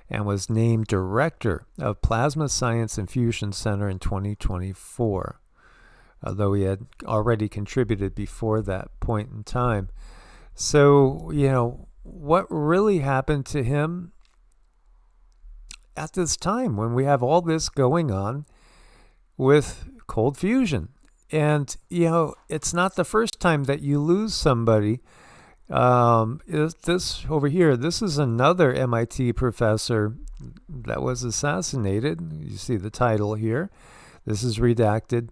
and was named Director of Plasma Science and Fusion Center in 2024, although he had already contributed before that point in time. So, what really happened to him at this time when we have all this going on with cold fusion? And, it's not the first time that you lose somebody. This over here, this is another MIT professor that was assassinated. You see the title here. This is redacted.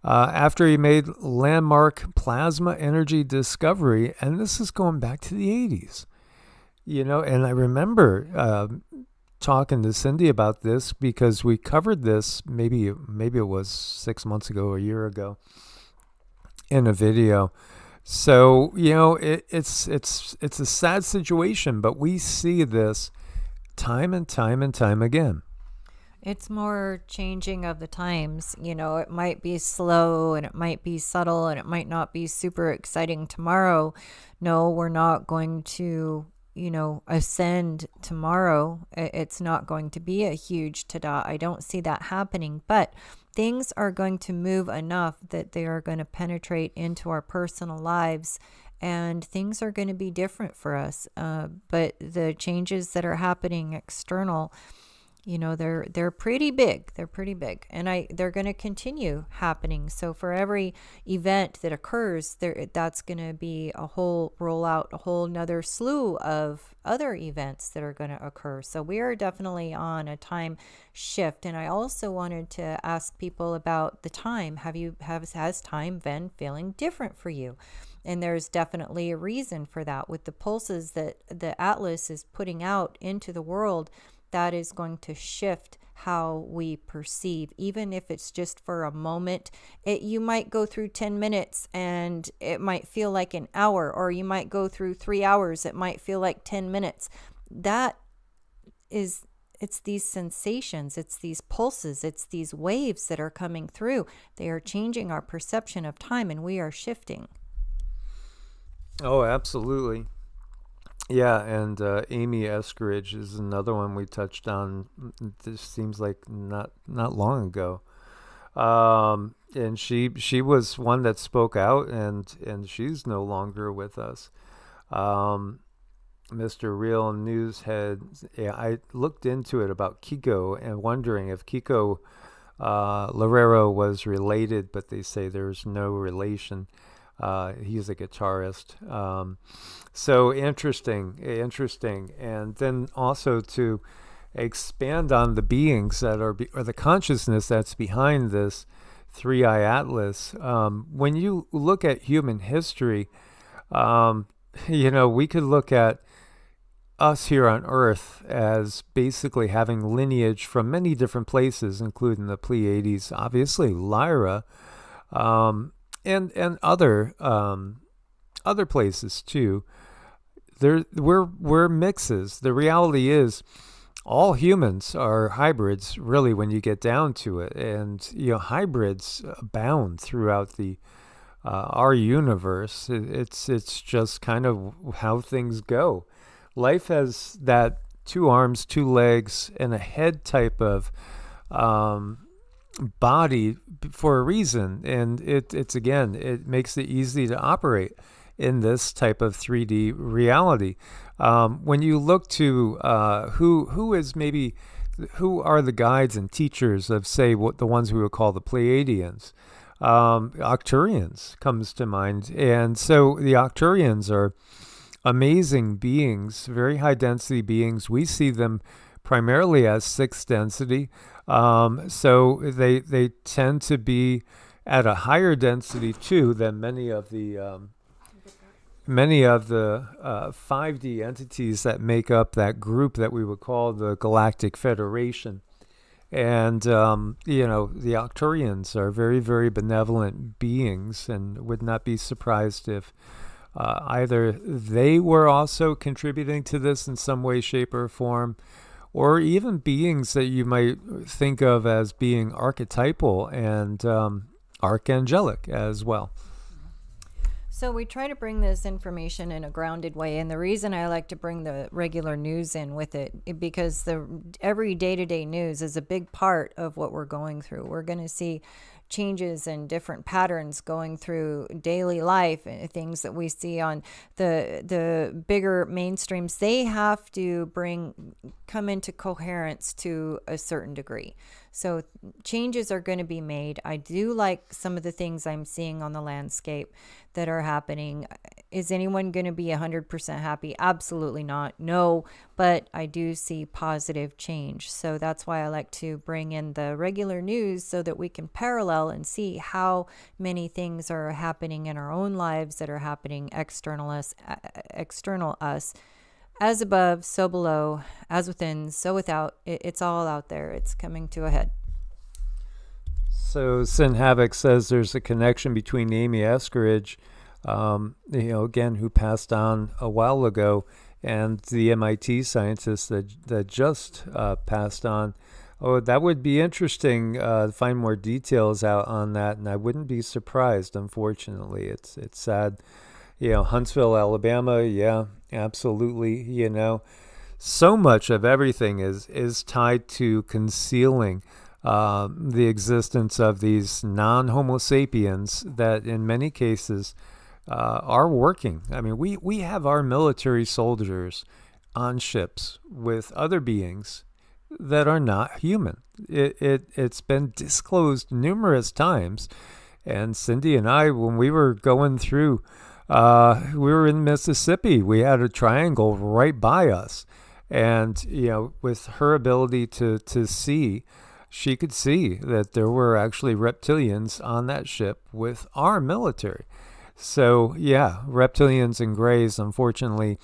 After he made landmark plasma energy discovery, and this is going back to the 80s. And I remember talking to Cindy about this because we covered this maybe it was 6 months ago, a year ago, in a video. So it's a sad situation, but we see this time and time and time again. It's more changing of the times. It might be slow and it might be subtle and it might not be super exciting tomorrow. No, we're not going to, ascend tomorrow. It's not going to be a huge ta-da. I don't see that happening, but things are going to move enough that they are going to penetrate into our personal lives and things are going to be different for us. But the changes that are happening external, they're pretty big. They're pretty big, and they're going to continue happening. So for every event that occurs, that's going to be a whole rollout, a whole nother slew of other events that are going to occur. So we are definitely on a time shift. And I also wanted to ask people about the time. Has time been feeling different for you? And there's definitely a reason for that. With the pulses that the Atlas is putting out into the world, that is going to shift how we perceive, even if it's just for a moment. You might go through 10 minutes and it might feel like an hour, or you might go through 3 hours. It might feel like 10 minutes. It's these sensations, it's these pulses, it's these waves that are coming through. They are changing our perception of time, and we are shifting. Oh, absolutely. Yeah, and Amy Eskridge is another one we touched on. This seems like not long ago, and she was one that spoke out, and she's no longer with us. Mr. Real Newshead, yeah, I looked into it about Kiko and wondering if Kiko Loureiro was related, but they say there's no relation. He's a guitarist. So interesting. And then also to expand on the beings that are, or the consciousness that's behind this three-eye atlas. When you look at human history, we could look at us here on Earth as basically having lineage from many different places, including the Pleiades, obviously Lyra, and other places too. We're mixes. The reality is, all humans are hybrids, really, when you get down to it, and hybrids abound throughout our universe. It's just kind of how things go. Life has that 2 arms, 2 legs, and a head type of body for a reason, and it makes it easy to operate in this type of 3D reality. When you look to who are the guides and teachers of, say, what the ones we would call the Pleiadians, Arcturians comes to mind, and so the Arcturians are amazing beings, very high density beings. We see them primarily as 6th density. So they tend to be at a higher density too than many of the 5D entities that make up that group that we would call the Galactic Federation. And the Arcturians are very, very benevolent beings, and would not be surprised if either they were also contributing to this in some way, shape, or form, or even beings that you might think of as being archetypal and archangelic as well. So we try to bring this information in a grounded way, and the reason I like to bring the regular news in with it, because every day-to-day news is a big part of what we're going through. We're going to see changes and different patterns going through daily life, things that we see on the bigger mainstreams. They have to come into coherence to a certain degree. So changes are going to be made. I do like some of the things I'm seeing on the landscape that are happening. Is anyone going to be 100% happy? Absolutely not. No, but I do see positive change. So that's why I like to bring in the regular news so that we can parallel and see how many things are happening in our own lives that are happening external us. As above, so below, as within, so without. It's all out there. It's coming to a head. So Sin Havoc says there's a connection between Amy Eskeridge, again, who passed on a while ago, and the MIT scientist that just passed on. Oh, that would be interesting to find more details out on that, and I wouldn't be surprised, unfortunately. It's sad. Huntsville, Alabama, yeah, absolutely. So much of everything is tied to concealing the existence of these non-Homo sapiens that in many cases are working. I mean, we have our military soldiers on ships with other beings that are not human. It's been disclosed numerous times. And Cindy and I, when we were going through, we were in Mississippi. We had a triangle right by us. And, with her ability to see, she could see that there were actually reptilians on that ship with our military. So, yeah, reptilians and grays, unfortunately,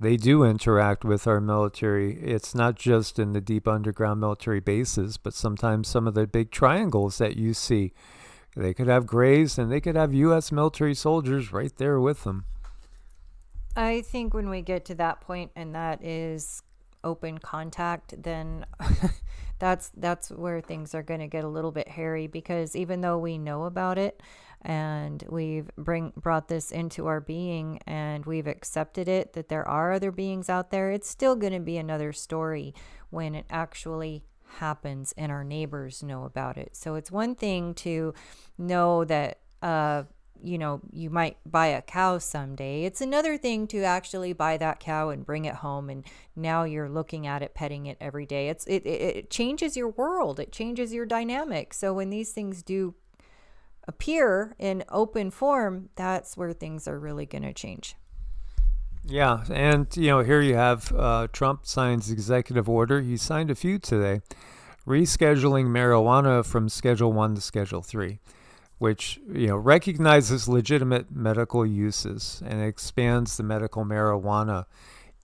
they do interact with our military. It's not just in the deep underground military bases, but sometimes some of the big triangles that you see. They could have grays and they could have U.S. military soldiers right there with them. I think when we get to that point, and that is open contact, then that's where things are going to get a little bit hairy, because even though we know about it and we've brought this into our being and we've accepted it, that there are other beings out there, it's still going to be another story when it actually happens and our neighbors know about it. So it's one thing to know that you might buy a cow someday. It's another thing to actually buy that cow and bring it home, and now you're looking at it, petting it every day. It changes your world. It changes your dynamic. So when these things do appear in open form, that's where things are really going to change. Yeah, and here you have Trump signs executive order. He signed a few today, rescheduling marijuana from Schedule 1 to Schedule 3, which recognizes legitimate medical uses and expands the medical marijuana.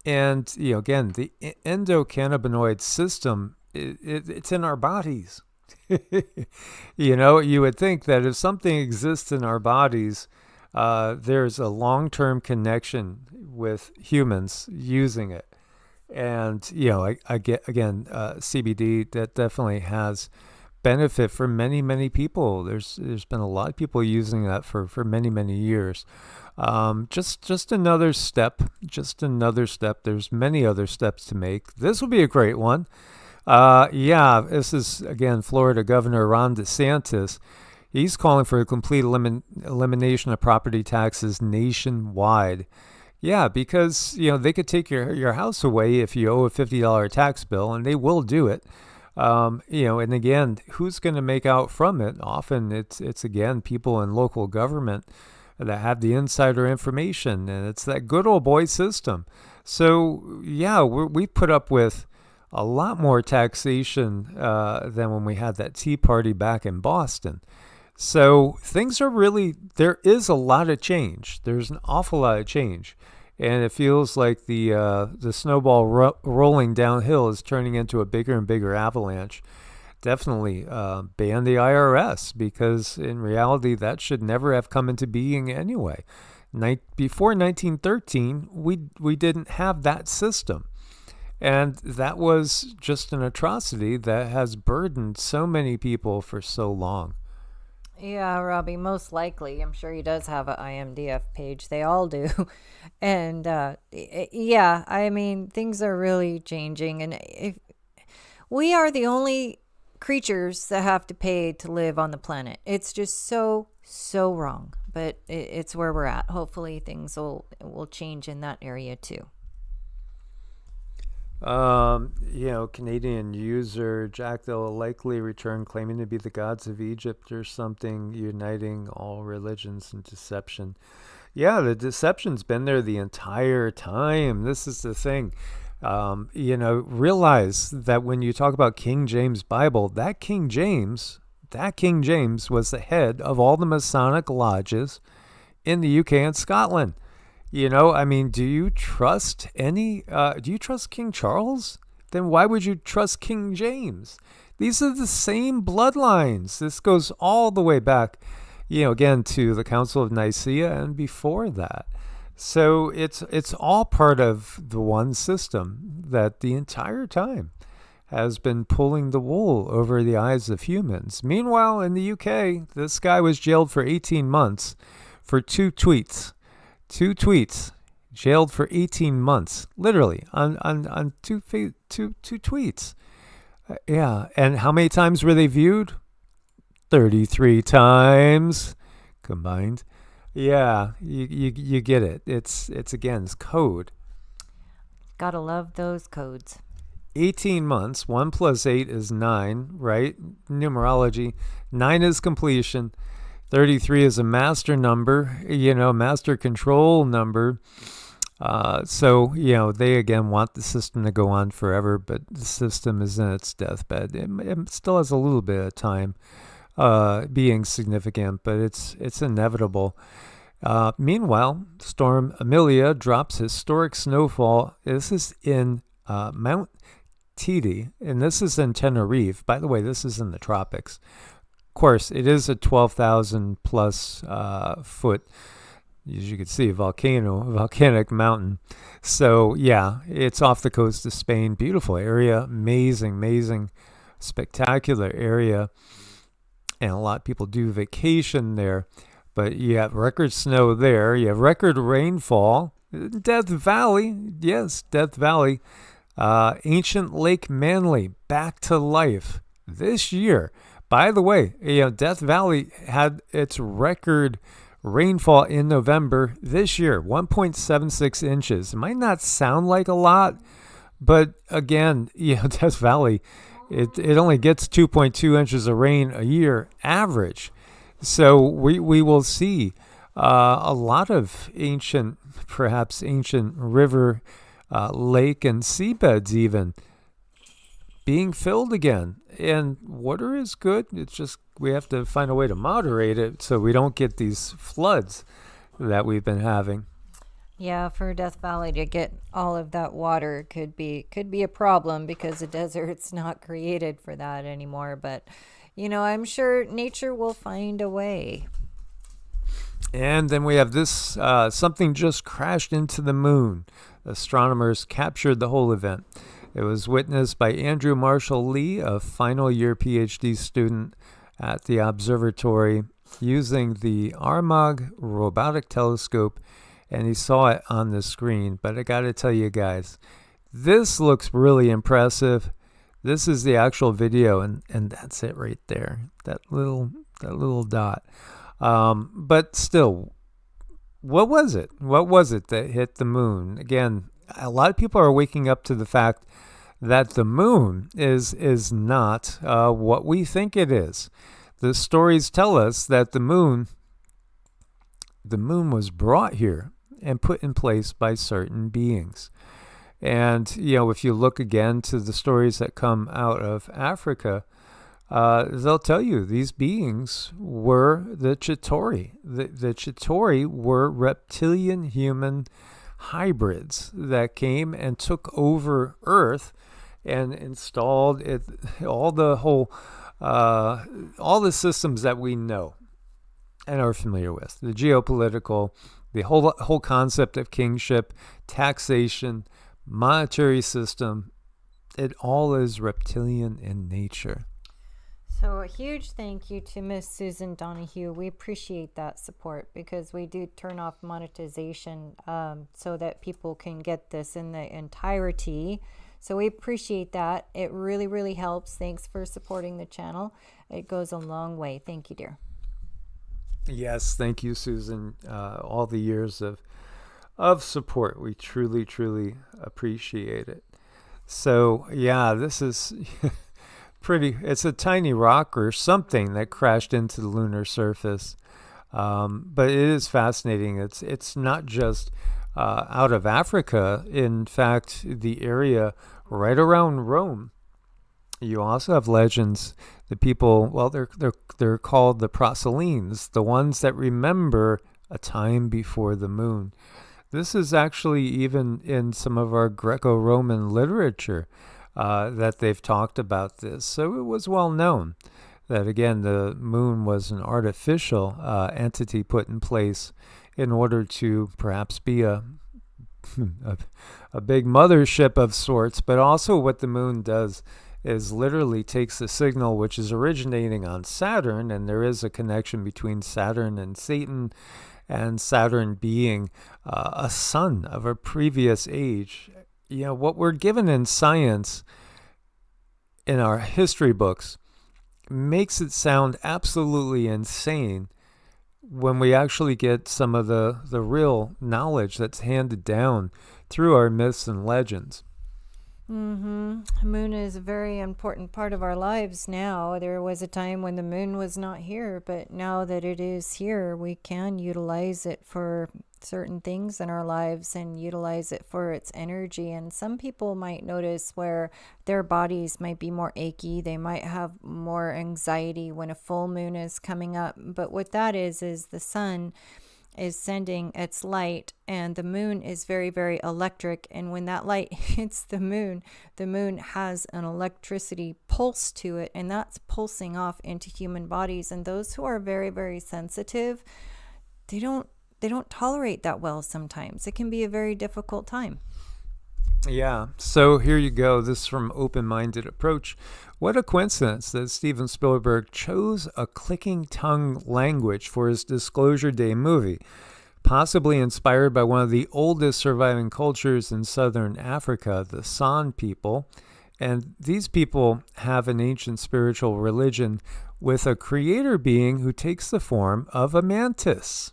And again, the endocannabinoid system, it's in our bodies. You would think that if something exists in our bodies, there's a long-term connection with humans using it. And, I get, again, CBD, that definitely has benefit for many, many people. There's been a lot of people using that for many, many years. Just another step, There's many other steps to make. This will be a great one. This is, again, Florida Governor Ron DeSantis. He's calling for a complete elimination of property taxes nationwide. Yeah, because, they could take your house away if you owe a $50 tax bill, and they will do it. And again, who's going to make out from it? Often it's again, people in local government that have the insider information, and it's that good old boy system. So, yeah, we put up with a lot more taxation than when we had that Tea Party back in Boston. So things are there is a lot of change. There's an awful lot of change. And it feels like the snowball rolling downhill is turning into a bigger and bigger avalanche. Definitely ban the IRS, because in reality, that should never have come into being anyway. Before 1913, we didn't have that system. And that was just an atrocity that has burdened so many people for so long. Yeah, Robbie, most likely. I'm sure he does have an IMDF page. They all do. And yeah, I mean, things are really changing. And if we are the only creatures that have to pay to live on the planet, it's just so, so wrong. But it's where we're at. Hopefully, things will change in that area too. Canadian user Jack, they'll likely return claiming to be the gods of Egypt or something, uniting all religions in deception. Yeah, the deception's been there the entire time. This is the thing. Realize that when you talk about King James Bible, that King James was the head of all the Masonic lodges in the UK and Scotland. Do you trust do you trust King Charles? Then why would you trust King James? These are the same bloodlines. This goes all the way back, again to the Council of Nicaea and before that. So it's all part of the one system that the entire time has been pulling the wool over the eyes of humans. Meanwhile, in the UK, this guy was jailed for 18 months for two tweets. Jailed for 18 months, literally, on two tweets. Yeah, and how many times were they viewed? 33 times combined. Yeah, you get it. It's again, it's code. Gotta love those codes. 18 months, 1 plus 8 is 9, right? Numerology. 9 is completion. 33 is a master number, master control number. They again want the system to go on forever, but the system is in its deathbed. It still has a little bit of time being significant, but it's inevitable. Meanwhile, Storm Amelia drops historic snowfall. This is in Mount Teide, and this is in Tenerife. By the way, this is in the tropics. Of course, it is a 12,000 plus foot, as you can see, volcanic mountain. So yeah, it's off the coast of Spain. Beautiful area, amazing, spectacular area, and a lot of people do vacation there. But you have record snow there. You have record rainfall. Death Valley, yes, Death Valley. Ancient Lake Manly back to life this year. By the way, Death Valley had its record rainfall in November this year, 1.76 inches. It might not sound like a lot, but again, Death Valley, it only gets 2.2 inches of rain a year average. So we will see a lot of perhaps ancient river, lake, and seabeds even being filled again. And water is good. It's just we have to find a way to moderate it so we don't get these floods that we've been having. Yeah, for Death Valley to get all of that water could be a problem because the desert's not created for that anymore. But I'm sure nature will find a way. And then we have this, something just crashed into the moon. Astronomers captured the whole event. It was witnessed by Andrew Marshall Lee, a final year PhD student at the observatory, using the Armagh robotic telescope, and he saw it on the screen. But I got to tell you guys, this looks really impressive. This is the actual video, and that's it right there. That little dot. But still, what was it? What was it that hit the moon? Again, a lot of people are waking up to the fact that the moon is not what we think it is. The stories tell us that the moon was brought here and put in place by certain beings. And, if you look again to the stories that come out of Africa, they'll tell you these beings were the Chitori. The Chitori were reptilian human hybrids that came and took over Earth and installed all the systems that we know and are familiar with. The geopolitical, the whole concept of kingship, taxation, monetary system, it all is reptilian in nature. So a huge thank you to Miss Susan Donahue. We appreciate that support because we do turn off monetization so that people can get this in the entirety. So we appreciate that. It really, really helps. Thanks for supporting the channel. It goes a long way. Thank you, dear. Yes, thank you, Susan. All the years of support, we truly, truly appreciate it. So yeah, this is pretty. It's a tiny rock or something that crashed into the lunar surface, but it is fascinating. It's not just out of Africa. In fact, the area right around Rome. You also have legends. The people, well, they're called the proselynes, the ones that remember a time before the moon. This is actually even in some of our Greco-Roman literature that they've talked about this. So it was well known that, again, the moon was an artificial entity put in place in order to perhaps be a big mothership of sorts. But also what the moon does is literally takes the signal which is originating on Saturn, and there is a connection between Saturn and Satan, and Saturn being a son of a previous age. You know, what we're given in science in our history books makes it sound absolutely insane when we actually get some of the real knowledge that's handed down through our myths and legends. Moon is a very important part of our lives now. There was a time when the moon was not here, but now that it is here, we can utilize it for certain things in our lives and utilize it for its energy. And some people might notice where their bodies might be more achy. They might have more anxiety when a full moon is coming up. But what that is the sun is sending its light, and the moon is very, very electric. And when that light hits the moon has an electricity pulse to it, and that's pulsing off into human bodies. And those who are very, very sensitive, they don't tolerate that well sometimes. It can be a very difficult time. Yeah, so here you go. This is from Open-Minded Approach. What a coincidence that Steven Spielberg chose a clicking tongue language for his Disclosure Day movie, possibly inspired by one of the oldest surviving cultures in southern Africa, the San people. And these people have an ancient spiritual religion with a creator being who takes the form of a mantis.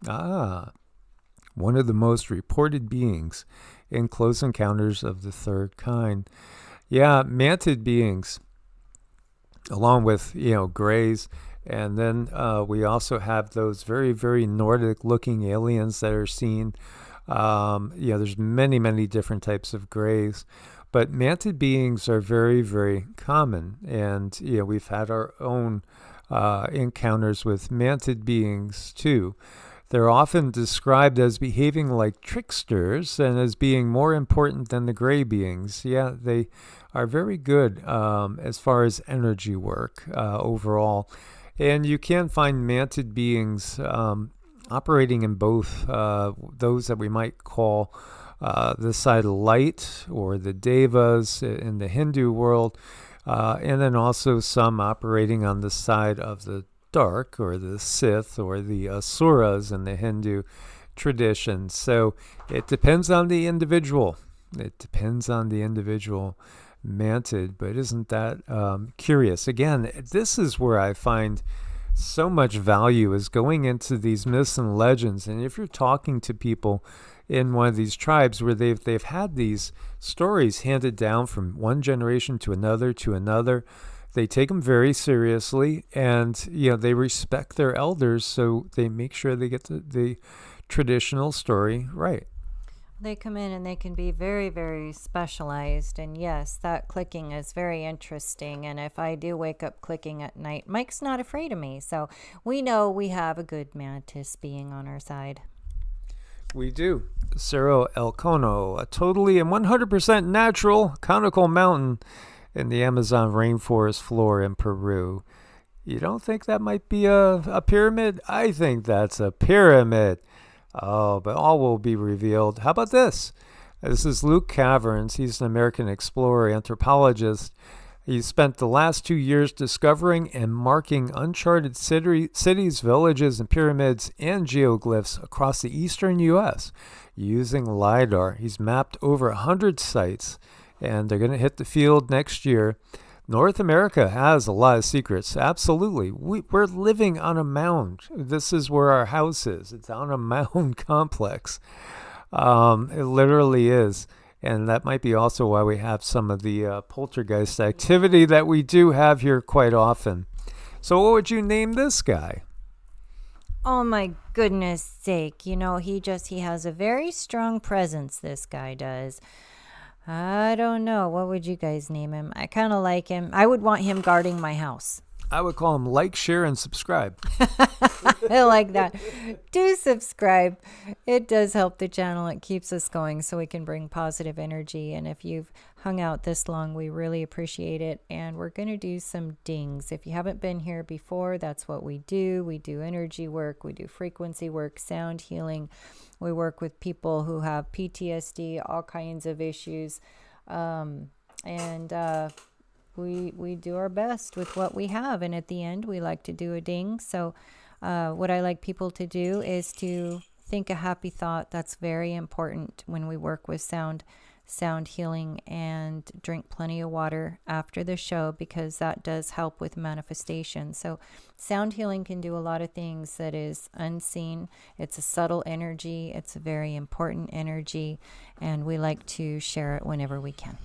One of the most reported beings in Close Encounters of the Third Kind. Yeah, mantid beings, along with, grays. And then we also have those very, very Nordic-looking aliens that are seen. There's many, many different types of grays. But mantid beings are very, very common. And, we've had our own encounters with mantid beings, too. They're often described as behaving like tricksters and as being more important than the gray beings. Yeah, they are very good as far as energy work overall. And you can find mantid beings operating in both those that we might call the side of light, or the devas in the Hindu world, and then also some operating on the side of the dark, or the Sith, or the Asuras in the Hindu tradition. So it depends on the individual. It depends on the individual mantid. But isn't that curious? Again, this is where I find so much value, is going into these myths and legends. And if you're talking to people in one of these tribes where they've had these stories handed down from one generation to another, they take them very seriously, and they respect their elders, so they make sure they get the traditional story right. They come in and they can be very, very specialized. And yes, that clicking is very interesting. And if I do wake up clicking at night, Mike's not afraid of me. So we know we have a good mantis being on our side. We do. Cerro El Cono, a totally and 100% natural conical mountain in the Amazon rainforest floor in Peru. You don't think that might be a pyramid? I think that's a pyramid. Oh, but all will be revealed. How about this? This is Luke Caverns. He's an American explorer, anthropologist, He spent the last 2 years discovering and marking uncharted cities, villages, and pyramids and geoglyphs across the eastern U.S. using LiDAR. He's mapped over 100 sites, and they're going to hit the field next year. North America has a lot of secrets. Absolutely. We're living on a mound. This is where our house is. It's on a mound complex. It literally is. And that might be also why we have some of the poltergeist activity that we do have here quite often. So what would you name this guy? Oh my goodness sake. You know, he has a very strong presence, this guy does. I don't know. What would you guys name him? I kind of like him. I would want him guarding my house. I would call him like, share, and subscribe. I like that. Do subscribe. It does help the channel. It keeps us going so we can bring positive energy. And if you've hung out this long, we really appreciate it. And we're going to do some dings. If you haven't been here before, that's what we do. We do energy work. We do frequency work, sound healing. We work with people who have PTSD, all kinds of issues. We do our best with what we have. And at the end, we like to do a ding. So what I like people to do is to think a happy thought. That's very important when we work with sound healing, and drink plenty of water after the show, because that does help with manifestation. So sound healing can do a lot of things that is unseen. It's a subtle energy. It's a very important energy, and we like to share it whenever we can.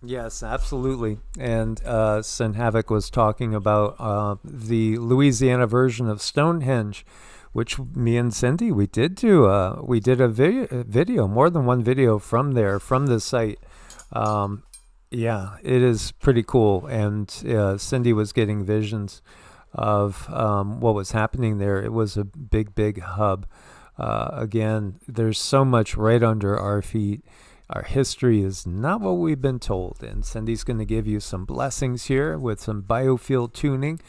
Yes, absolutely. And Sin Havoc was talking about the Louisiana version of Stonehenge, which me and Cindy, we did a video, more than one video from there, from the site. Yeah, it is pretty cool. And Cindy was getting visions of what was happening there. It was a big hub. Again, there's so much right under our feet. Our history is not what we've been told. And Cindy's going to give you some blessings here with some biofield tuning.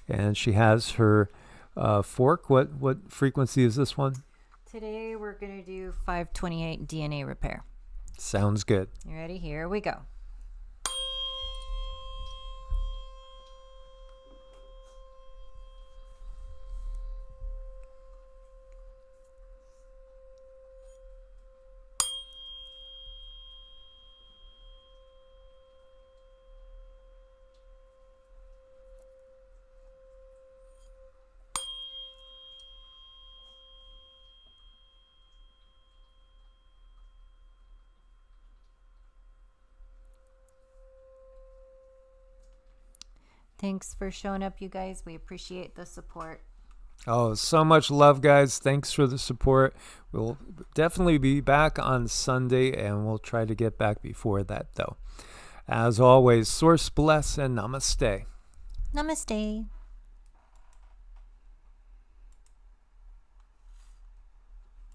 And she has her fork. What frequency is this one? Today we're going to do 528 DNA repair. Sounds good. You ready? Here we go. Thanks for showing up, you guys. We appreciate the support. Oh, so much love, guys. Thanks for the support. We'll definitely be back on Sunday, and we'll try to get back before that, though. As always, source bless and namaste. Namaste.